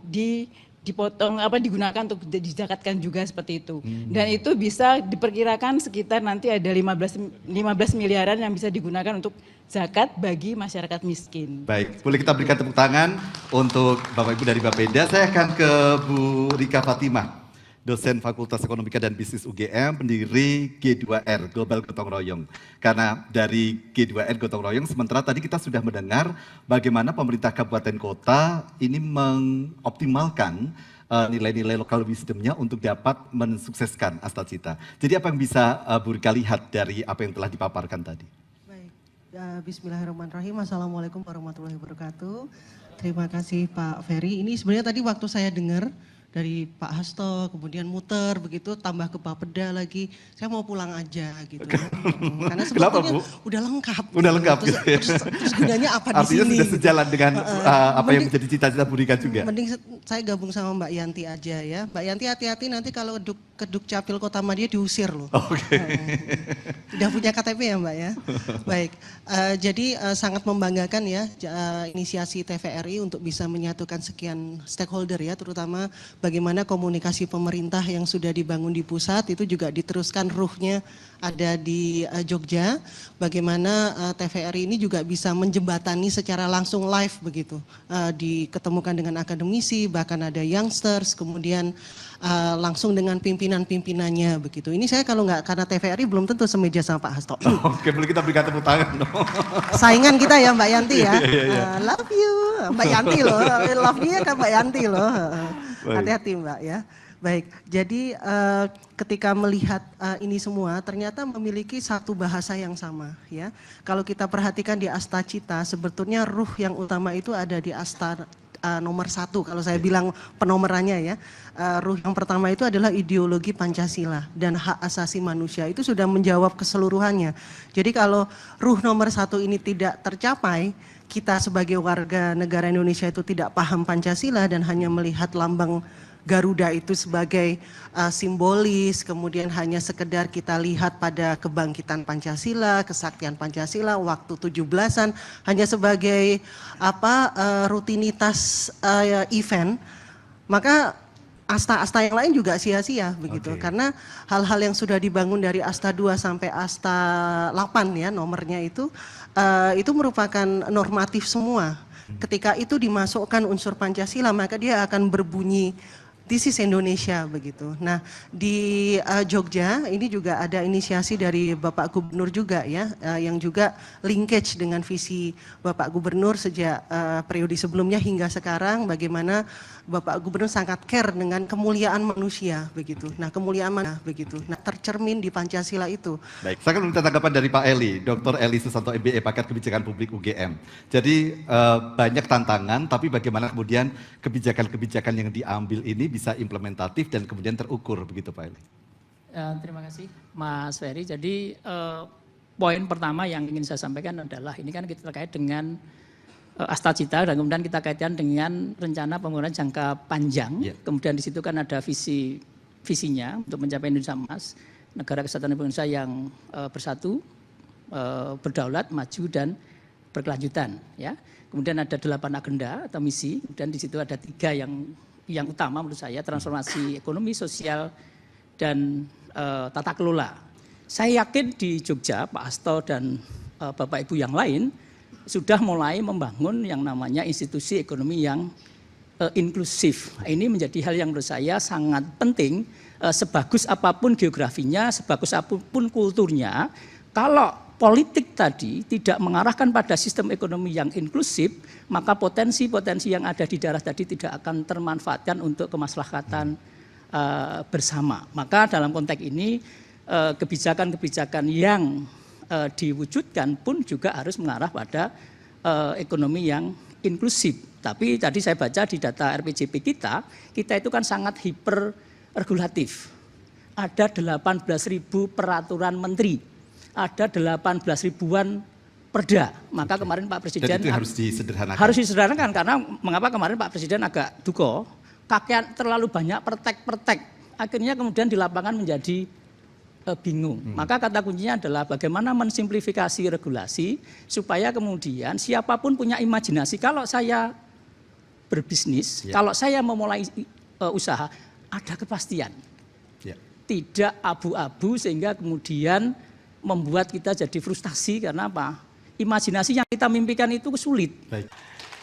dipotong digunakan untuk dizakatkan juga seperti itu. Dan itu bisa diperkirakan sekitar nanti ada 15 miliaran yang bisa digunakan untuk zakat bagi masyarakat miskin. Baik, boleh kita berikan tepuk tangan untuk Bapak Ibu dari Bapeda. Saya akan ke Bu Rika Fatimah, dosen Fakultas Ekonomika dan Bisnis UGM, pendiri G2R, Global Gotong Royong. Karena dari G2R Gotong Royong, sementara tadi kita sudah mendengar bagaimana pemerintah kabupaten kota ini mengoptimalkan nilai-nilai lokal wisdomnya untuk dapat mensukseskan Astacita. Jadi apa yang bisa Bu Rika lihat dari apa yang telah dipaparkan tadi? Baik, bismillahirrahmanirrahim. Assalamualaikum warahmatullahi wabarakatuh. Terima kasih Pak Ferry. Ini sebenarnya tadi waktu saya dengar dari Pak Hasto, kemudian muter begitu, tambah ke Bapeda lagi. Saya mau pulang aja gitu. Karena sebetulnya udah lengkap. Udah lengkap gitu. Terus gunanya apa di sini? Artinya sudah sejalan dengan apa yang menjadi cita-cita Bu Rika juga. Mending saya gabung sama Mbak Yanti aja ya. Mbak Yanti hati-hati nanti kalau ke Dukcapil Kota Madia diusir loh. Udah punya KTP ya Mbak ya. Baik, jadi sangat membanggakan ya inisiasi TVRI untuk bisa menyatukan sekian stakeholder ya, terutama bagaimana komunikasi pemerintah yang sudah dibangun di pusat itu juga diteruskan ruhnya ada di Jogja. Bagaimana TVRI ini juga bisa menjembatani secara langsung live begitu, diketemukan dengan akademisi, bahkan ada youngsters, kemudian langsung dengan pimpinan-pimpinannya begitu. Ini saya kalau nggak karena TVRI belum tentu semeja sama Pak Hasto. Oke, boleh kita berikan tepuk tangan dong. Saingan kita ya Mbak Yanti ya. Love you, Mbak Yanti loh. Love you kan Mbak Yanti loh. Hati-hati Mbak ya. Baik, jadi ketika melihat ini semua ternyata memiliki satu bahasa yang sama ya. Kalau kita perhatikan di Astacita sebetulnya ruh yang utama itu ada di Asta nomor 1 kalau saya bilang penomorannya ya. Ruh yang pertama itu adalah ideologi Pancasila dan hak asasi manusia, itu sudah menjawab keseluruhannya. Jadi kalau ruh nomor 1 ini tidak tercapai, kita sebagai warga negara Indonesia itu tidak paham Pancasila dan hanya melihat lambang Garuda itu sebagai simbolis, kemudian hanya sekedar kita lihat pada kebangkitan Pancasila, kesaktian Pancasila, waktu 17-an, hanya sebagai rutinitas event, maka asta-asta yang lain juga sia-sia begitu. Karena hal-hal yang sudah dibangun dari Asta 2 sampai Asta 8 ya nomornya itu merupakan normatif semua. Ketika itu dimasukkan unsur Pancasila maka dia akan berbunyi This is Indonesia begitu. Nah di Jogja ini juga ada inisiasi dari Bapak Gubernur juga ya, yang juga linkage dengan visi Bapak Gubernur sejak periode sebelumnya hingga sekarang, bagaimana Bapak Gubernur sangat care dengan kemuliaan manusia begitu. Nah kemuliaan mana begitu. Nah tercermin di Pancasila itu. Baik, saya akan minta tanggapan dari Pak Eli, Dr. Eli Susanto MBE, Pakar Kebijakan Publik UGM. Jadi banyak tantangan, tapi bagaimana kemudian kebijakan-kebijakan yang diambil ini bisa implementatif dan kemudian terukur begitu Pak Eli. Terima kasih Mas Ferry. Jadi poin pertama yang ingin saya sampaikan adalah ini kan kita terkait dengan Astacita dan kemudian kita kaitkan dengan rencana pembangunan jangka panjang. Kemudian di situ kan ada visi visinya untuk mencapai Indonesia Emas, negara kesatuan Republik Indonesia yang bersatu, berdaulat, maju dan berkelanjutan. Ya. Kemudian ada 8 agenda atau misi, dan di situ ada 3 yang utama menurut saya, transformasi ekonomi, sosial, dan tata kelola. Saya yakin di Jogja, Pak Hasto dan Bapak Ibu yang lain sudah mulai membangun yang namanya institusi ekonomi yang inklusif. Ini menjadi hal yang menurut saya sangat penting, sebagus apapun geografinya, sebagus apapun kulturnya, kalau politik tadi tidak mengarahkan pada sistem ekonomi yang inklusif, maka potensi-potensi yang ada di daerah tadi tidak akan termanfaatkan untuk kemaslahatan bersama. Maka dalam konteks ini kebijakan-kebijakan yang diwujudkan pun juga harus mengarah pada ekonomi yang inklusif. Tapi tadi saya baca di data RPJP kita itu kan sangat hiper regulatif. Ada 18.000 peraturan menteri, ada 18 ribuan perda. Maka kemarin Pak Presiden itu harus disederhanakan. Harus disederhanakan, karena mengapa kemarin Pak Presiden agak duko, kakean terlalu banyak pertek-pertek. Akhirnya kemudian di lapangan menjadi bingung. Maka kata kuncinya adalah bagaimana mensimplifikasi regulasi supaya kemudian siapapun punya imajinasi. Kalau saya berbisnis, kalau saya memulai usaha, ada kepastian. Tidak abu-abu sehingga kemudian membuat kita jadi frustasi karena apa? Imajinasi yang kita mimpikan itu sulit. Baik.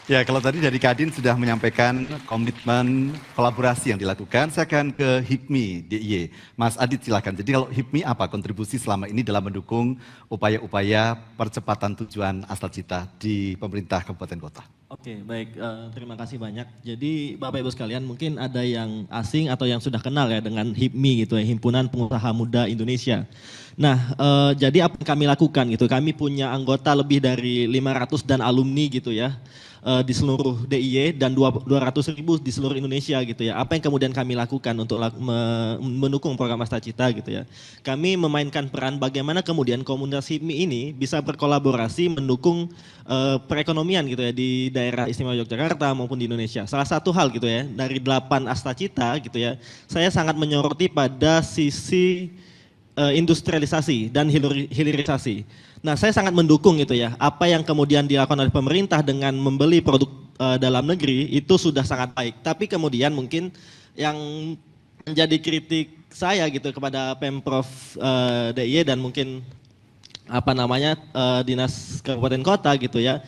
Ya, kalau tadi dari Kadin sudah menyampaikan komitmen kolaborasi yang dilakukan, saya akan ke HIPMI DIY. Mas Adit silakan. Jadi kalau HIPMI apa kontribusi selama ini dalam mendukung upaya-upaya percepatan tujuan Astra Cita di pemerintah kabupaten kota? Oke, baik. Terima kasih banyak. Jadi Bapak Ibu sekalian, mungkin ada yang asing atau yang sudah kenal ya dengan HIPMI gitu ya, Himpunan Pengusaha Muda Indonesia. Nah, jadi apa yang kami lakukan gitu, kami punya anggota lebih dari 500 dan alumni gitu ya, di seluruh DIY dan 200.000 di seluruh Indonesia gitu ya. Apa yang kemudian kami lakukan untuk mendukung program Astra Cita gitu ya. Kami memainkan peran bagaimana kemudian komunitas HIPMI ini bisa berkolaborasi mendukung perekonomian gitu ya di daerah istimewa Yogyakarta maupun di Indonesia. Salah satu hal gitu ya, dari 8 Astra Cita gitu ya, saya sangat menyoroti pada sisi industrialisasi dan hilirisasi. Nah, saya sangat mendukung gitu ya, apa yang kemudian dilakukan oleh pemerintah dengan membeli produk dalam negeri itu sudah sangat baik. Tapi kemudian mungkin yang menjadi kritik saya gitu kepada Pemprov DIY dan mungkin Dinas Kabupaten Kota gitu ya,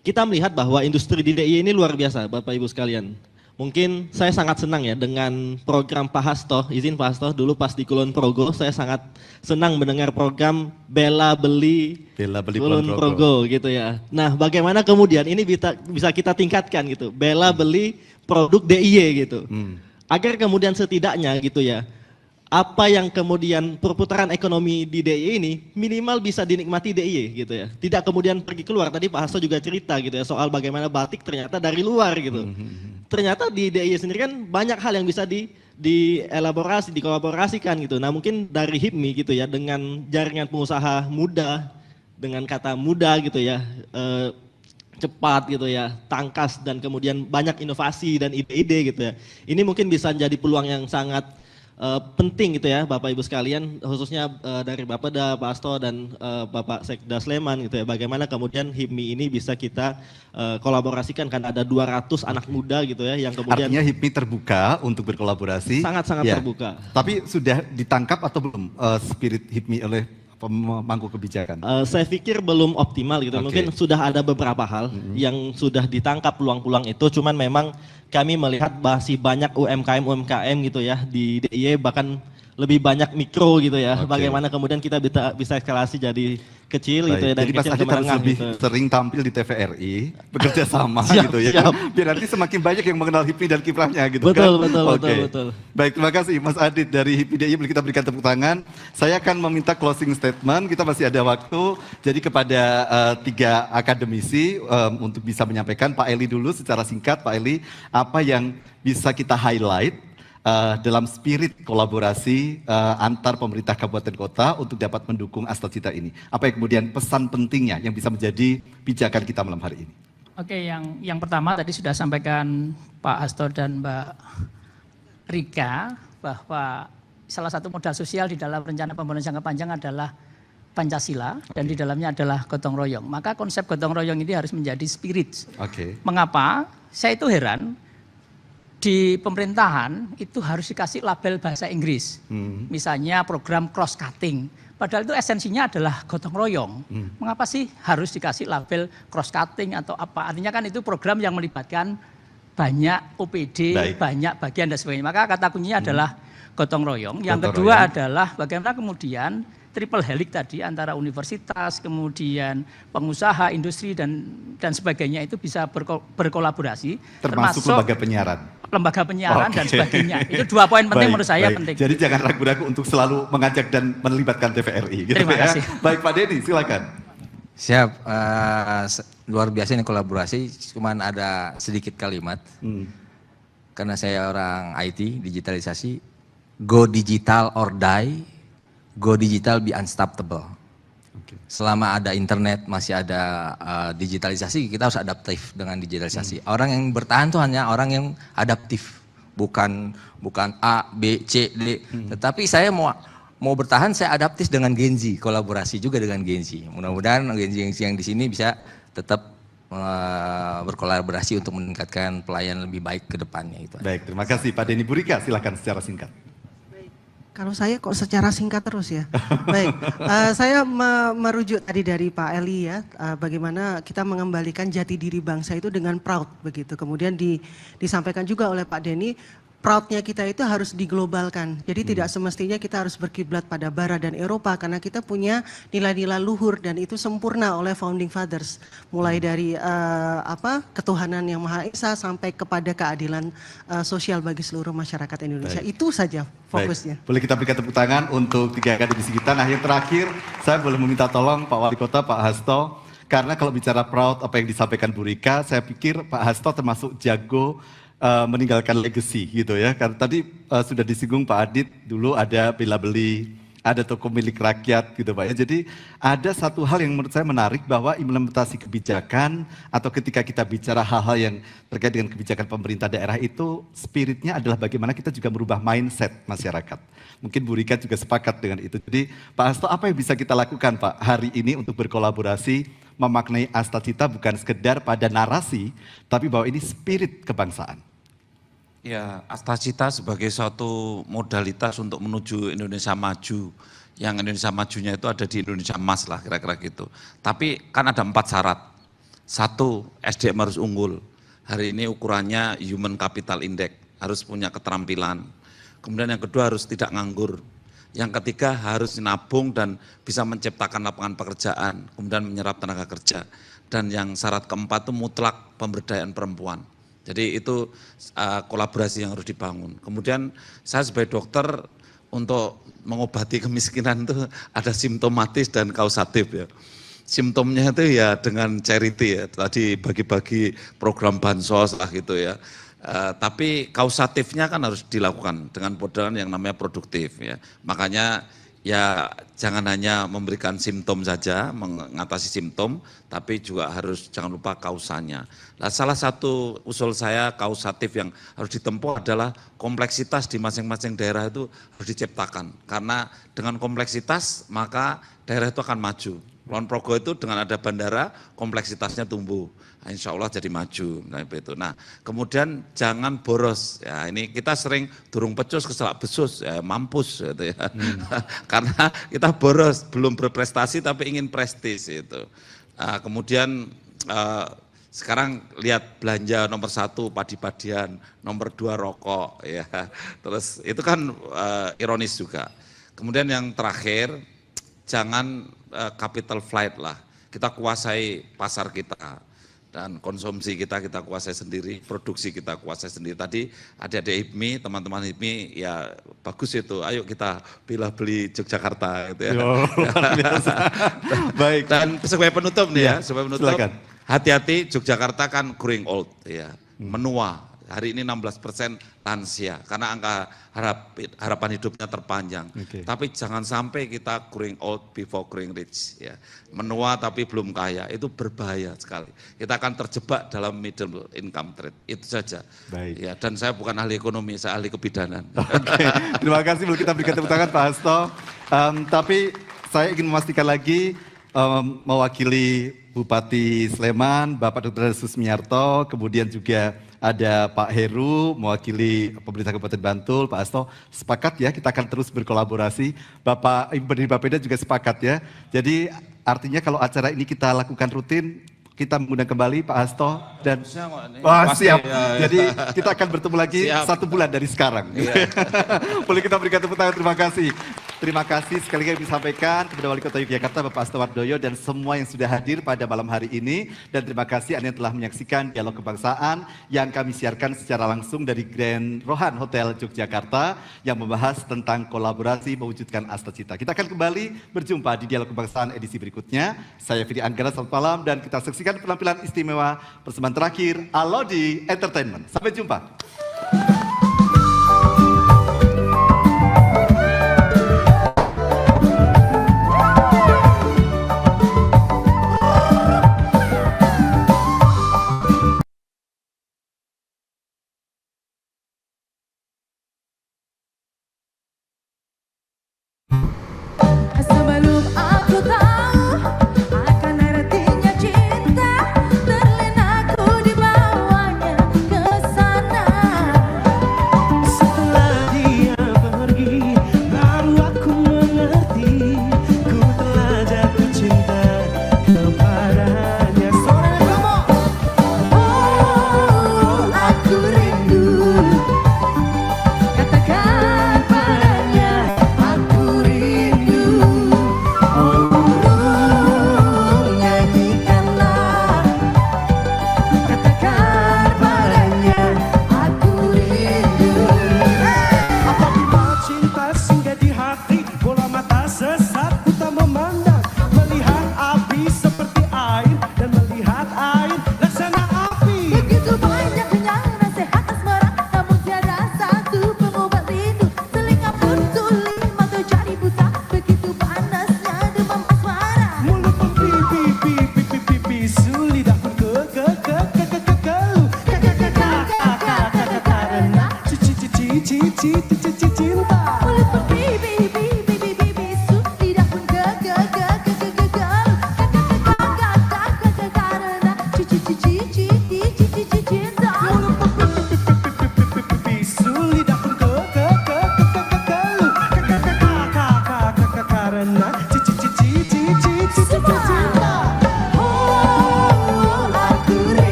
kita melihat bahwa industri di DIY ini luar biasa Bapak Ibu sekalian. Mungkin saya sangat senang ya dengan program Pak Hasto, izin Pak Hasto, dulu pas di Kulon Progo saya sangat senang mendengar program Bela Beli Kulon Progo gitu ya. Nah, bagaimana kemudian ini bisa kita tingkatkan gitu, Bela Beli produk DIY gitu. Agar kemudian setidaknya gitu ya, apa yang kemudian perputaran ekonomi di DIY ini minimal bisa dinikmati DIY gitu ya. Tidak kemudian pergi keluar. Tadi Pak Hasto juga cerita gitu ya soal bagaimana batik ternyata dari luar gitu. Ternyata di DIY sendiri kan banyak hal yang bisa dielaborasi, dikolaborasikan gitu. Nah, mungkin dari HIPMI gitu ya, dengan jaringan pengusaha muda, dengan kata muda gitu ya, cepat gitu ya, tangkas dan kemudian banyak inovasi dan ide-ide gitu ya. Ini mungkin bisa jadi peluang yang sangat penting gitu ya Bapak Ibu sekalian, khususnya dari Bapak Pak Hasto dan Bapak Sekda Sleman gitu ya, bagaimana kemudian HIPMI ini bisa kita kolaborasikan, kan ada 200 anak muda gitu ya yang kemudian. Artinya HIPMI terbuka untuk berkolaborasi. Sangat-sangat ya. Terbuka. Tapi sudah ditangkap atau belum spirit HIPMI oleh pemangku kebijakan? Saya pikir belum optimal gitu. Mungkin sudah ada beberapa hal yang sudah ditangkap peluang-peluang itu, cuman memang kami melihat masih banyak UMKM gitu ya di DIY, bahkan lebih banyak mikro gitu ya. Bagaimana kemudian kita bisa eskalasi jadi kecil gitu ya, dari jadi kecil ke menengah lebih gitu. Sering tampil di TVRI, bekerja sama gitu ya. Biar nanti semakin banyak yang mengenal HIPMI dan kiprahnya gitu betul, kan. Betul. Baik, terima kasih Mas Adit dari HIPMI DIY, kita berikan tepuk tangan. Saya akan meminta closing statement, kita masih ada waktu. Jadi kepada 3 akademisi untuk bisa menyampaikan, Pak Eli dulu secara singkat. Pak Eli, apa yang bisa kita highlight dalam spirit kolaborasi antar pemerintah kabupaten kota untuk dapat mendukung Astra Cita ini? Apa yang kemudian pesan pentingnya yang bisa menjadi pijakan kita malam hari ini? Oke, yang pertama tadi sudah sampaikan Pak Hasto dan Mbak Rika bahwa salah satu modal sosial di dalam rencana pembangunan jangka panjang adalah Pancasila dan di dalamnya adalah gotong royong. Maka konsep gotong royong ini harus menjadi spirit. Mengapa? Saya itu heran di pemerintahan itu harus dikasih label bahasa Inggris. Misalnya program cross cutting. Padahal itu esensinya adalah gotong royong. Mengapa sih harus dikasih label cross cutting atau apa? Artinya kan itu program yang melibatkan banyak OPD, banyak bagian dan sebagainya. Maka kata kuncinya adalah gotong royong. Yang kedua adalah bagaimana kemudian triple helix tadi antara universitas, kemudian pengusaha, industri dan sebagainya itu bisa berkolaborasi. Termasuk lembaga penyiaran. Lembaga penyiaran dan sebagainya. Itu 2 poin penting menurut saya penting. Jadi jangan ragu-ragu untuk selalu mengajak dan melibatkan TVRI. Gitu. Terima kasih. Baik Pak Denny, silakan. Siap, luar biasa ini kolaborasi, cuman ada sedikit kalimat. Karena saya orang IT, digitalisasi, go digital or die, go digital be unstoppable. Selama ada internet, masih ada digitalisasi, kita harus adaptif dengan digitalisasi. Orang yang bertahan itu hanya orang yang adaptif, bukan A, B, C, D. Tetapi saya mau bertahan, saya adaptif dengan Gen Z, kolaborasi juga dengan Gen Z. Mudah-mudahan Gen Z yang di sini bisa tetap berkolaborasi untuk meningkatkan pelayanan lebih baik ke depannya. Itu. Baik, terima kasih Pak Denny. Bu Rika, silakan secara singkat. Kalau saya kok secara singkat terus ya. Baik, saya merujuk tadi dari Pak Eli ya, bagaimana kita mengembalikan jati diri bangsa itu dengan proud begitu. Kemudian disampaikan juga oleh Pak Denny, proudnya kita itu harus diglobalkan. Jadi tidak semestinya kita harus berkiblat pada Barat dan Eropa karena kita punya nilai-nilai luhur dan itu sempurna oleh founding fathers. Mulai dari ketuhanan yang Maha Esa sampai kepada keadilan sosial bagi seluruh masyarakat Indonesia. Baik. Itu saja fokusnya. Baik. Boleh kita berikan tepuk tangan untuk 3 akademisi kita. Nah yang terakhir saya boleh meminta tolong Pak Wali Kota, Pak Hasto. Karena kalau bicara proud apa yang disampaikan Bu Rika, saya pikir Pak Hasto termasuk jago meninggalkan legacy gitu ya. Karena tadi sudah disinggung Pak Adit, dulu ada Bela Beli, ada toko milik rakyat gitu Pak ya. Jadi ada satu hal yang menurut saya menarik bahwa implementasi kebijakan atau ketika kita bicara hal-hal yang terkait dengan kebijakan pemerintah daerah itu spiritnya adalah bagaimana kita juga merubah mindset masyarakat. Mungkin Bu Rika juga sepakat dengan itu. Jadi Pak Hasto, apa yang bisa kita lakukan Pak hari ini untuk berkolaborasi memaknai Astacita bukan sekedar pada narasi, tapi bahwa ini spirit kebangsaan? Ya, Astacita sebagai suatu modalitas untuk menuju Indonesia maju. Yang Indonesia majunya itu ada di Indonesia emas lah kira-kira gitu. Tapi kan ada 4 syarat. 1, SDM harus unggul. Hari ini ukurannya Human Capital Index, harus punya keterampilan. Kemudian yang kedua harus tidak nganggur. Yang ketiga harus nabung dan bisa menciptakan lapangan pekerjaan, kemudian menyerap tenaga kerja. Dan yang syarat keempat itu mutlak pemberdayaan perempuan. Jadi itu kolaborasi yang harus dibangun. Kemudian saya sebagai dokter untuk mengobati kemiskinan itu ada simptomatis dan kausatif ya. Simptomnya itu ya dengan charity ya, tadi bagi-bagi program bansos lah gitu ya. Tapi kausatifnya kan harus dilakukan dengan modal yang namanya produktif ya. Makanya ya jangan hanya memberikan simptom saja, mengatasi simptom, tapi juga harus jangan lupa kausanya. Nah, salah satu usul saya kausatif yang harus ditempuh adalah kompleksitas di masing-masing daerah itu harus diciptakan. Karena dengan kompleksitas maka daerah itu akan maju. Kulon Progo itu dengan ada bandara kompleksitasnya tumbuh. Nah, insya Allah jadi maju. Nah, kemudian jangan boros. Ya, ini kita sering durung pecus keselak besus, ya, mampus gitu ya. Karena kita boros, belum berprestasi tapi ingin prestis itu. Nah, kemudian sekarang lihat belanja nomor 1 padi-padian, nomor 2 rokok, ya. Terus itu kan ironis juga. Kemudian yang terakhir, jangan capital flight lah. Kita kuasai pasar kita. Dan konsumsi kita kuasai sendiri, produksi kita kuasai sendiri. Tadi adik-adik HIPMI, teman-teman HIPMI, ya bagus itu, ayo kita beli Yogyakarta gitu ya. Baik. Dan sebagai penutup nih ya, sebagai penutup, hati-hati Yogyakarta kan growing old ya, menua. hari ini 16% lansia karena angka harapan hidupnya terpanjang. Tapi jangan sampai kita growing old before growing rich, ya. Menua tapi belum kaya, itu berbahaya sekali. Kita akan terjebak dalam middle income trap. Itu saja. Baik. Ya, dan saya bukan ahli ekonomi, saya ahli kebidanan. Oke, terima kasih. Boleh kita berikan tepuk tangan Pak Hasto. Tapi saya ingin memastikan lagi, mewakili Bupati Sleman, Bapak Dr. Susmiarto, kemudian juga ada Pak Heru, mewakili pemerintah Kabupaten Bantul, Pak Hasto, sepakat ya kita akan terus berkolaborasi. Bapak Ibu pendiri Bapeda juga sepakat ya. Jadi artinya kalau acara ini kita lakukan rutin, kita mengundang kembali Pak Hasto dan siap. Jadi kita akan bertemu lagi 1 bulan dari sekarang. Boleh kita berikan tepuk tangan, terima kasih. Terima kasih sekali lagi disampaikan kepada Wali Kota Yogyakarta Bapak Hasto Wardoyo dan semua yang sudah hadir pada malam hari ini. Dan terima kasih Anda yang telah menyaksikan Dialog Kebangsaan yang kami siarkan secara langsung dari Grand Rohan Hotel Yogyakarta yang membahas tentang kolaborasi mewujudkan Astacita. Kita akan kembali berjumpa di Dialog Kebangsaan edisi berikutnya. Saya Fidi Anggara, selamat malam dan kita saksikan penampilan istimewa persembahan terakhir Alodi Entertainment. Sampai jumpa.